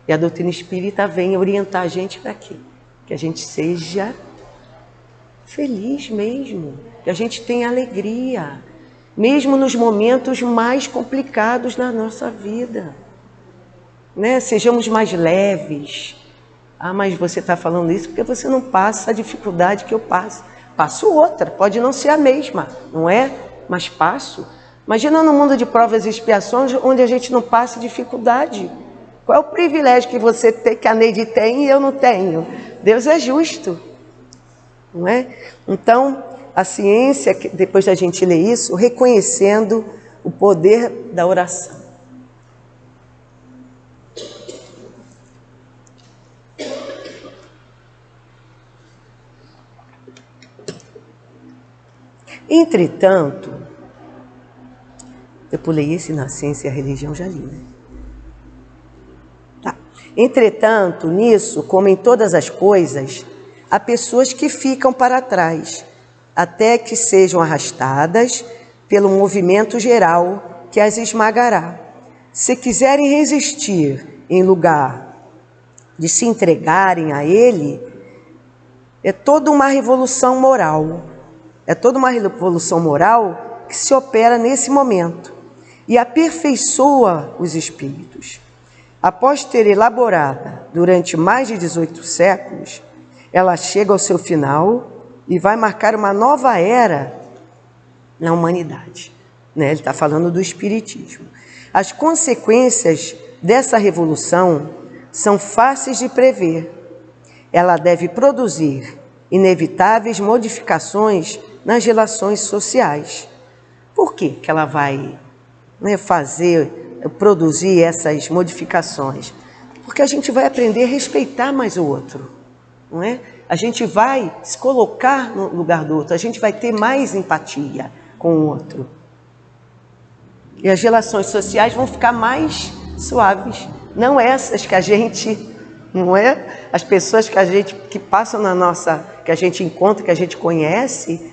E a doutrina espírita vem orientar a gente para quê? Que a gente seja feliz mesmo, que a gente tenha alegria, mesmo nos momentos mais complicados da nossa vida, né? Sejamos mais leves. Ah, mas você está falando isso porque você não passa a dificuldade que eu passo. Passo outra, pode não ser a mesma, não é? Mas passo. Imagina no mundo de provas e expiações, onde a gente não passa dificuldade. Qual é o privilégio que você tem, que a Neide tem e eu não tenho? Deus é justo, não é? Então, a ciência, depois da gente ler isso, reconhecendo o poder da oração. Entretanto, eu pulei esse na ciência e a religião, já li, né? Tá. Entretanto, nisso, como em todas as coisas, há pessoas que ficam para trás, até que sejam arrastadas pelo movimento geral que as esmagará. Se quiserem resistir em lugar de se entregarem a ele, é toda uma revolução moral. É toda uma revolução moral que se opera nesse momento e aperfeiçoa os espíritos. Após ter elaborada durante mais de 18 séculos, ela chega ao seu final e vai marcar uma nova era na humanidade, né? Ele está falando do espiritismo. As consequências dessa revolução são fáceis de prever. Ela deve produzir inevitáveis modificações nas relações sociais. Por que ela vai, né, produzir essas modificações? Porque a gente vai aprender a respeitar mais o outro, não é? A gente vai se colocar no lugar do outro, a gente vai ter mais empatia com o outro. E as relações sociais vão ficar mais suaves. Não essas que a gente, não é? As pessoas que passam na nossa, que a gente encontra, que a gente conhece,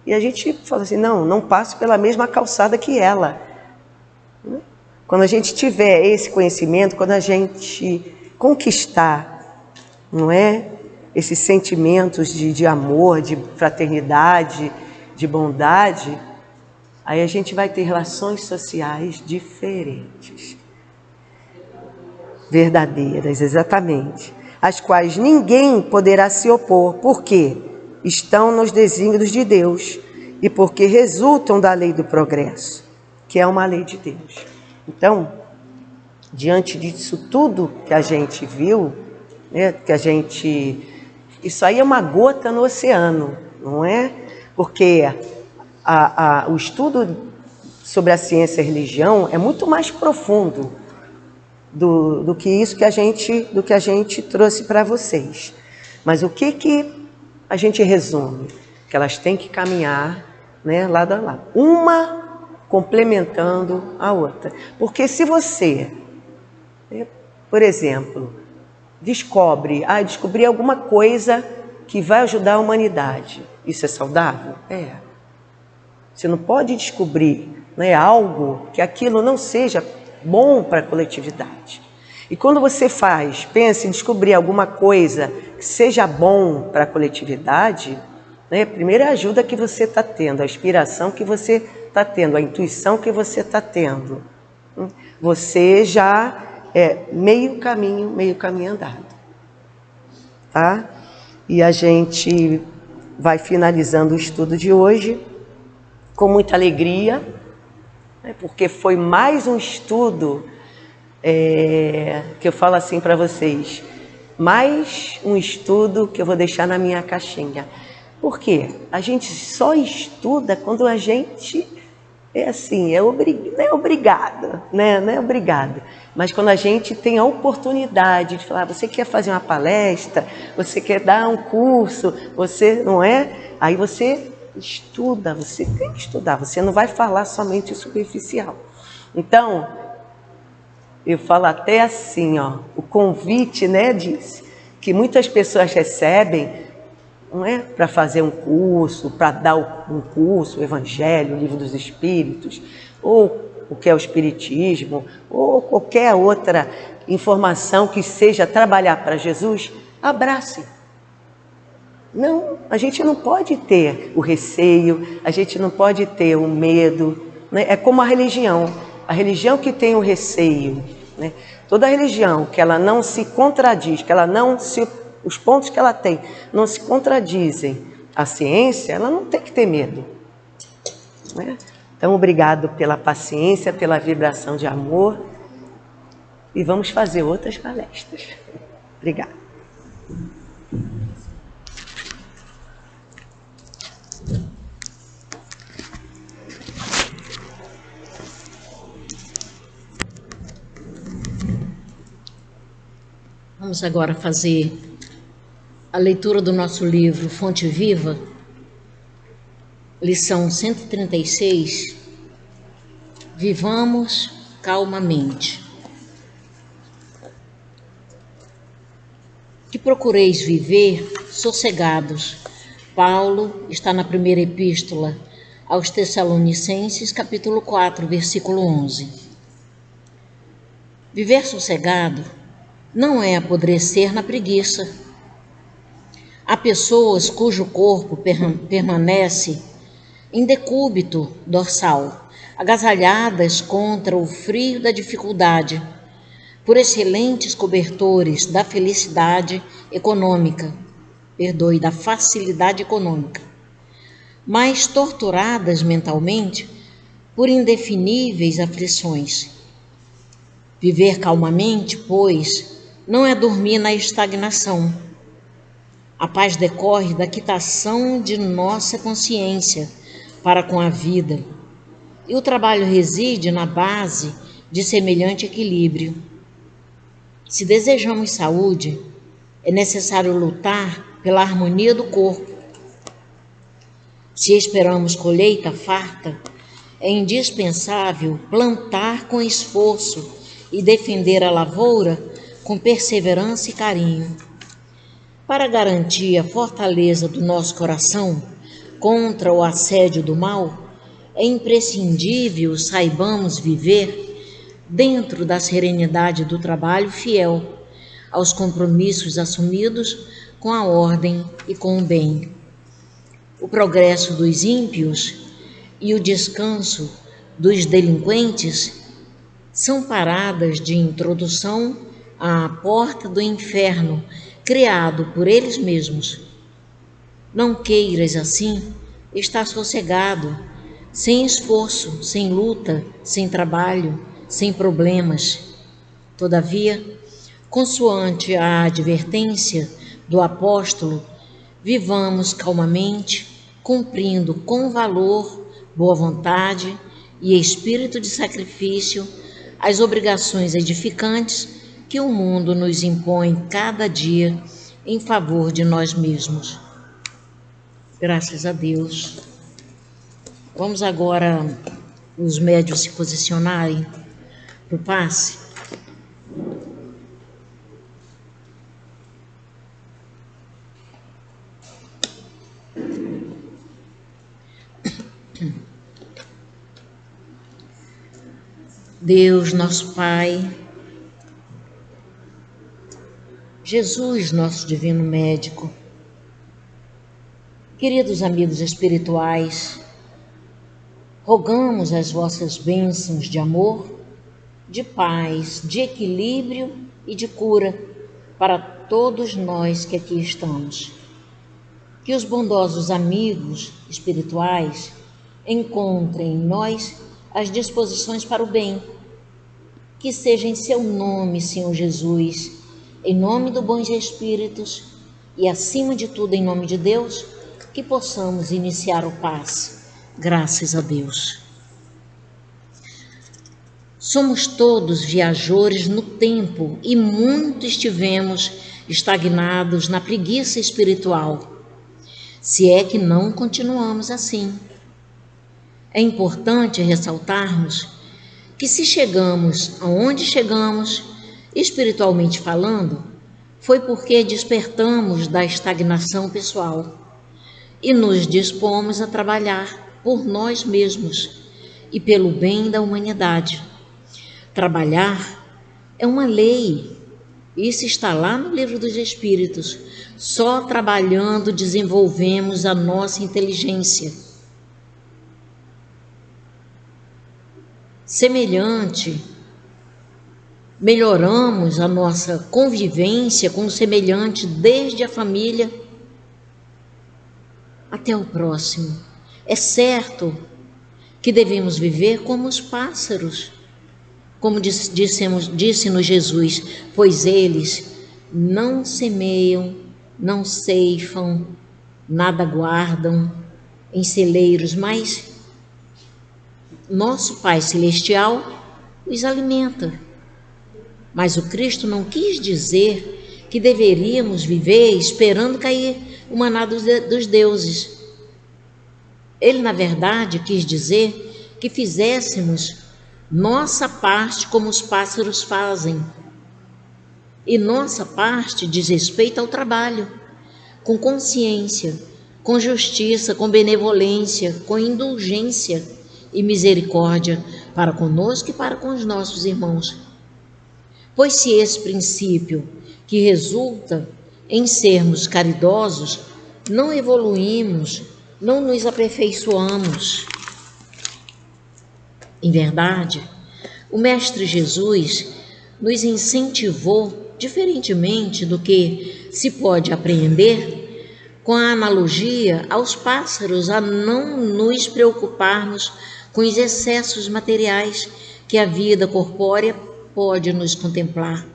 e a gente fala assim, não passo pela mesma calçada que ela. Quando a gente tiver esse conhecimento, quando a gente conquistar, não é? Esses sentimentos de amor, de fraternidade, de bondade, aí a gente vai ter relações sociais diferentes. Verdadeiras, exatamente. Às quais ninguém poderá se opor. Por quê? Estão nos desígnios de Deus e porque resultam da lei do progresso, que é uma lei de Deus. Então, diante disso tudo que a gente viu, né, isso aí é uma gota no oceano, não é? Porque o estudo sobre a ciência e a religião é muito mais profundo do que isso que a gente trouxe para vocês. Mas o que a gente resume? Que elas têm que caminhar, né, lado a lado, uma complementando a outra. Porque se você, por exemplo, descobri alguma coisa que vai ajudar a humanidade, isso é saudável? É. Você não pode descobrir, né, algo que aquilo não seja bom para a coletividade. E quando você pensa em descobrir alguma coisa que seja bom para a coletividade, né, primeiro é a ajuda que você está tendo, a inspiração que você está tendo, a intuição que você está tendo. Você já é meio caminho andado. Tá? E a gente vai finalizando o estudo de hoje com muita alegria, né, porque foi mais um estudo que eu falo assim para vocês, mais um estudo que eu vou deixar na minha caixinha. Por quê? A gente só estuda quando a gente não é obrigado, né? Não é obrigado. Mas quando a gente tem a oportunidade de falar, você quer fazer uma palestra, você quer dar um curso, você não é? Aí você estuda, você tem que estudar, você não vai falar somente o superficial. Então, eu falo até assim, ó, o convite, né, diz que muitas pessoas recebem, não é, para fazer um curso, para dar um curso, o Evangelho, o Livro dos Espíritos, ou o que é o Espiritismo, ou qualquer outra informação que seja trabalhar para Jesus, abrace. Não, a gente não pode ter o receio, a gente não pode ter o medo, né? É como a religião que tem o receio, né? Toda religião que ela não se contradiz, que ela não se, os pontos que ela tem não se contradizem à ciência, ela não tem que ter medo, né? Então, obrigado pela paciência, pela vibração de amor, e vamos fazer outras palestras. Obrigada. Vamos agora fazer a leitura do nosso livro Fonte Viva, lição 136, Vivamos calmamente. Que procureis viver sossegados. Paulo está na primeira epístola aos Tessalonicenses, capítulo 4, versículo 11. Viver sossegado não é apodrecer na preguiça. Há pessoas cujo corpo permanece em decúbito dorsal, agasalhadas contra o frio da dificuldade, por excelentes cobertores da felicidade econômica, da facilidade econômica, mas torturadas mentalmente por indefiníveis aflições. Viver calmamente, pois, não é dormir na estagnação. A paz decorre da quitação de nossa consciência para com a vida, e o trabalho reside na base de semelhante equilíbrio. Se desejamos saúde, é necessário lutar pela harmonia do corpo. Se esperamos colheita farta, é indispensável plantar com esforço e defender a lavoura com perseverança e carinho. Para garantir a fortaleza do nosso coração contra o assédio do mal, é imprescindível saibamos viver dentro da serenidade do trabalho fiel aos compromissos assumidos com a ordem e com o bem. O progresso dos ímpios e o descanso dos delinquentes são paradas de introdução à porta do inferno criado por eles mesmos. Não queiras, assim, estar sossegado, sem esforço, sem luta, sem trabalho, sem problemas. Todavia, consoante a advertência do apóstolo, vivamos calmamente, cumprindo com valor, boa vontade e espírito de sacrifício as obrigações edificantes que o mundo nos impõe cada dia em favor de nós mesmos. Graças a Deus. Vamos agora os médiuns se posicionarem para o passe. Deus, nosso Pai, Jesus, nosso divino médico, queridos amigos espirituais, rogamos as vossas bênçãos de amor, de paz, de equilíbrio e de cura para todos nós que aqui estamos. Que os bondosos amigos espirituais encontrem em nós as disposições para o bem. Que seja em seu nome, Senhor Jesus, em nome dos bons espíritos e, acima de tudo, em nome de Deus, que possamos iniciar o passe. Graças a Deus. Somos todos viajores no tempo e muito estivemos estagnados na preguiça espiritual, se é que não continuamos assim. É importante ressaltarmos que se chegamos aonde chegamos, espiritualmente falando, foi porque despertamos da estagnação pessoal e nos dispomos a trabalhar por nós mesmos e pelo bem da humanidade. Trabalhar é uma lei, isso está lá no Livro dos Espíritos. Só trabalhando desenvolvemos a nossa inteligência. Semelhante, melhoramos a nossa convivência com o semelhante, desde a família até o próximo. É certo que devemos viver como os pássaros, como disse-nos Jesus, pois eles não semeiam, não ceifam, nada guardam em celeiros, mas nosso Pai Celestial os alimenta. Mas o Cristo não quis dizer que deveríamos viver esperando cair o maná dos deuses. Ele, na verdade, quis dizer que fizéssemos nossa parte como os pássaros fazem. E nossa parte diz respeito ao trabalho, com consciência, com justiça, com benevolência, com indulgência e misericórdia para conosco e para com os nossos irmãos. Pois se esse princípio, que resulta em sermos caridosos, não evoluímos, não nos aperfeiçoamos. Em verdade, o Mestre Jesus nos incentivou, diferentemente do que se pode apreender, com a analogia aos pássaros, a não nos preocuparmos com os excessos materiais que a vida corpórea pode nos contemplar.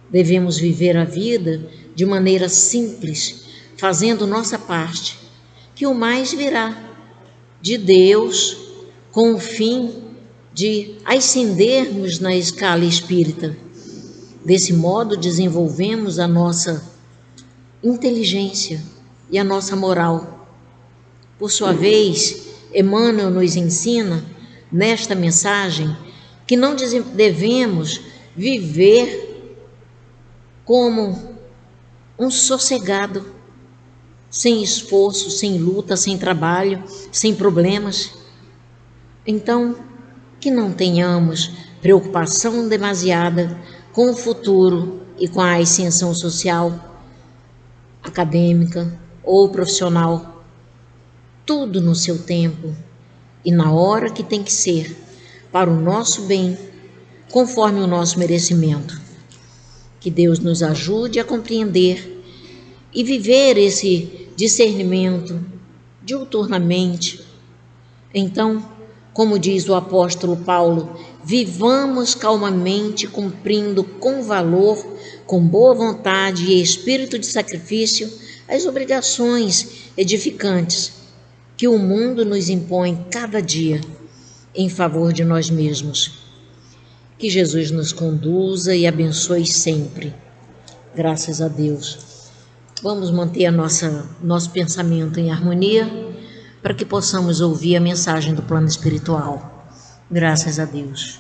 Devemos viver a vida de maneira simples, fazendo nossa parte, que o mais virá de Deus, com o fim de ascendermos na escala espírita. Desse modo, desenvolvemos a nossa inteligência e a nossa moral. Por sua vez, Emmanuel nos ensina, nesta mensagem, que não devemos viver como um sossegado, sem esforço, sem luta, sem trabalho, sem problemas. Então, que não tenhamos preocupação demasiada com o futuro e com a ascensão social, acadêmica ou profissional. Tudo no seu tempo e na hora que tem que ser, para o nosso bem, conforme o nosso merecimento. Que Deus nos ajude a compreender e viver esse discernimento diuturnamente. Então, como diz o apóstolo Paulo, vivamos calmamente, cumprindo com valor, com boa vontade e espírito de sacrifício, as obrigações edificantes que o mundo nos impõe cada dia em favor de nós mesmos. Que Jesus nos conduza e abençoe sempre. Graças a Deus. Vamos manter nosso pensamento em harmonia para que possamos ouvir a mensagem do plano espiritual. Graças a Deus.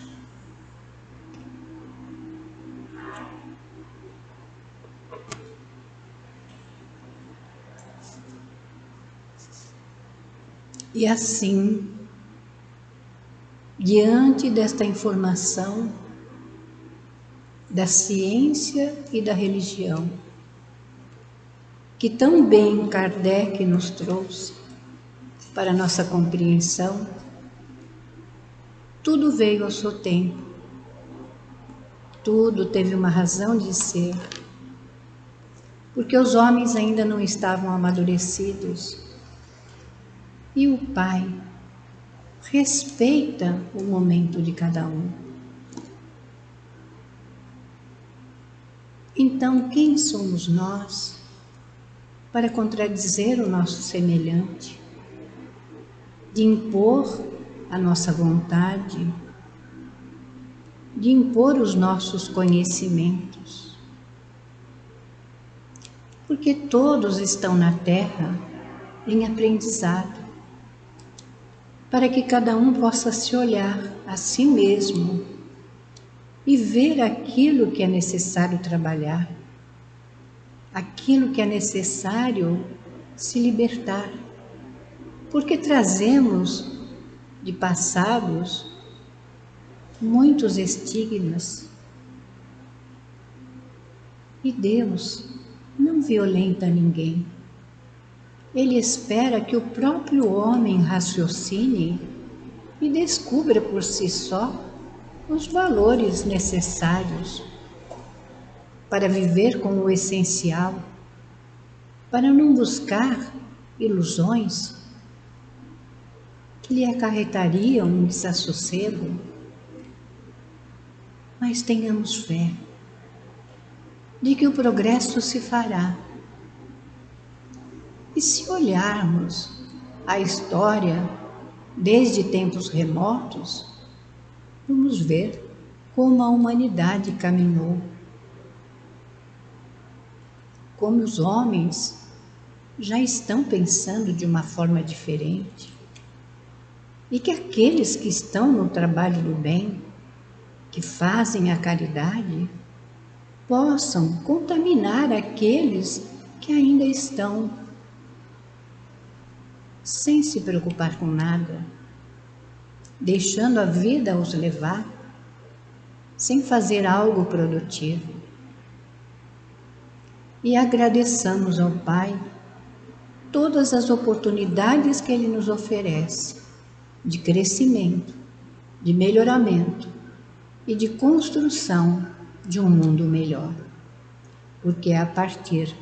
E assim, diante desta informação da ciência e da religião, que tão bem Kardec nos trouxe para nossa compreensão, tudo veio ao seu tempo, tudo teve uma razão de ser, porque os homens ainda não estavam amadurecidos. E o Pai respeita o momento de cada um. Então, quem somos nós para contradizer o nosso semelhante, de impor a nossa vontade, de impor os nossos conhecimentos? Porque todos estão na Terra em aprendizado. para que cada um possa se olhar a si mesmo e ver aquilo que é necessário trabalhar, aquilo que é necessário se libertar, porque trazemos de passados muitos estigmas e Deus não violenta ninguém. Ele espera que o próprio homem raciocine e descubra por si só os valores necessários para viver com o essencial, para não buscar ilusões que lhe acarretariam um desassossego. Mas tenhamos fé de que o progresso se fará. E se olharmos a história desde tempos remotos, vamos ver como a humanidade caminhou, como os homens já estão pensando de uma forma diferente, e que aqueles que estão no trabalho do bem, que fazem a caridade, possam contaminar aqueles que ainda estão sem se preocupar com nada, deixando a vida os levar, sem fazer algo produtivo. E agradeçamos ao Pai todas as oportunidades que Ele nos oferece de crescimento, de melhoramento e de construção de um mundo melhor, porque é a partir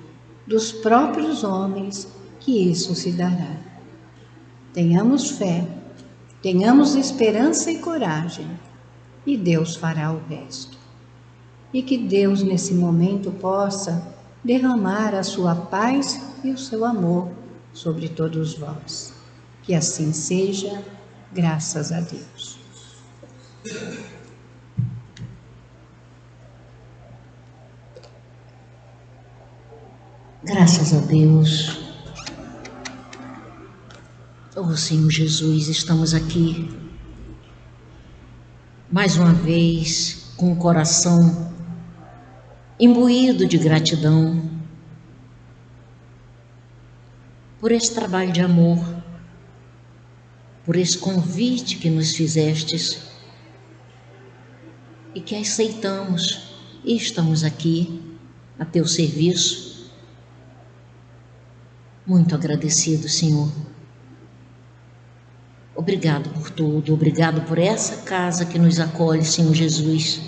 dos próprios homens que isso se dará. Tenhamos fé, tenhamos esperança e coragem, e Deus fará o resto. E que Deus nesse momento possa derramar a sua paz e o seu amor sobre todos vós. Que assim seja, graças a Deus. Graças a Deus. Oh Senhor Jesus, estamos aqui mais uma vez com o coração imbuído de gratidão por esse trabalho de amor, por esse convite que nos fizestes e que aceitamos e estamos aqui a teu serviço. Muito agradecido, Senhor. Obrigado por tudo, obrigado por essa casa que nos acolhe, Senhor Jesus.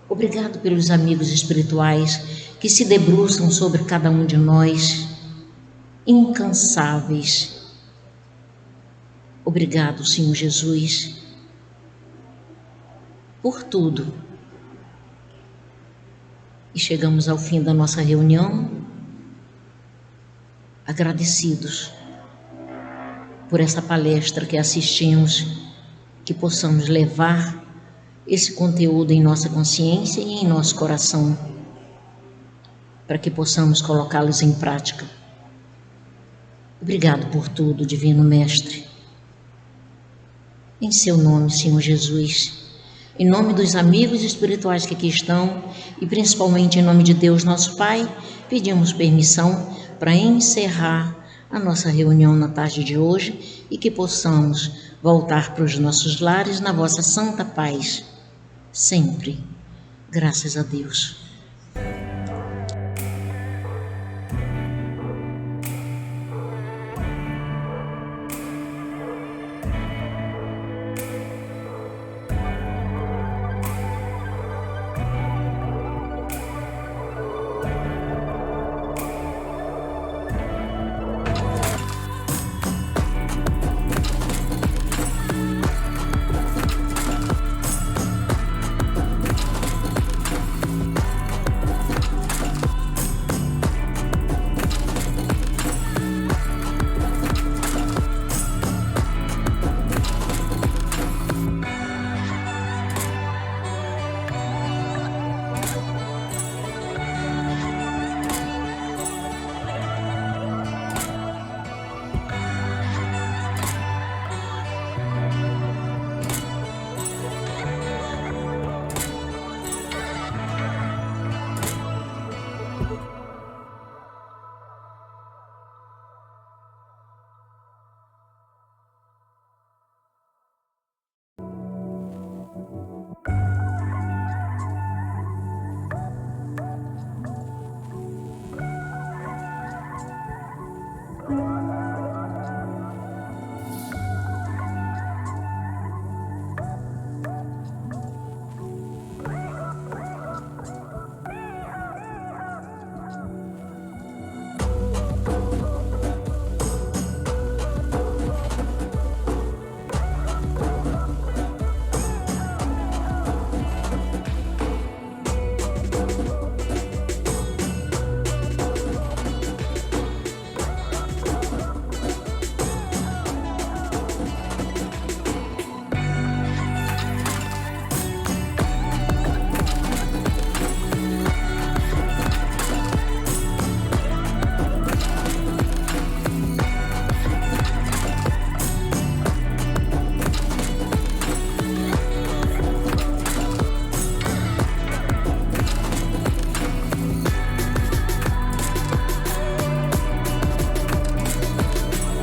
Obrigado pelos amigos espirituais que se debruçam sobre cada um de nós, incansáveis. Obrigado, Senhor Jesus, por tudo. E chegamos ao fim da nossa reunião, agradecidos por essa palestra que assistimos, que possamos levar esse conteúdo em nossa consciência e em nosso coração, para que possamos colocá-los em prática. Obrigado por tudo, Divino Mestre. Em seu nome, Senhor Jesus, em nome dos amigos espirituais que aqui estão, e principalmente em nome de Deus, nosso Pai, pedimos permissão para encerrar a nossa reunião na tarde de hoje e que possamos voltar para os nossos lares na vossa santa paz, sempre. Graças a Deus.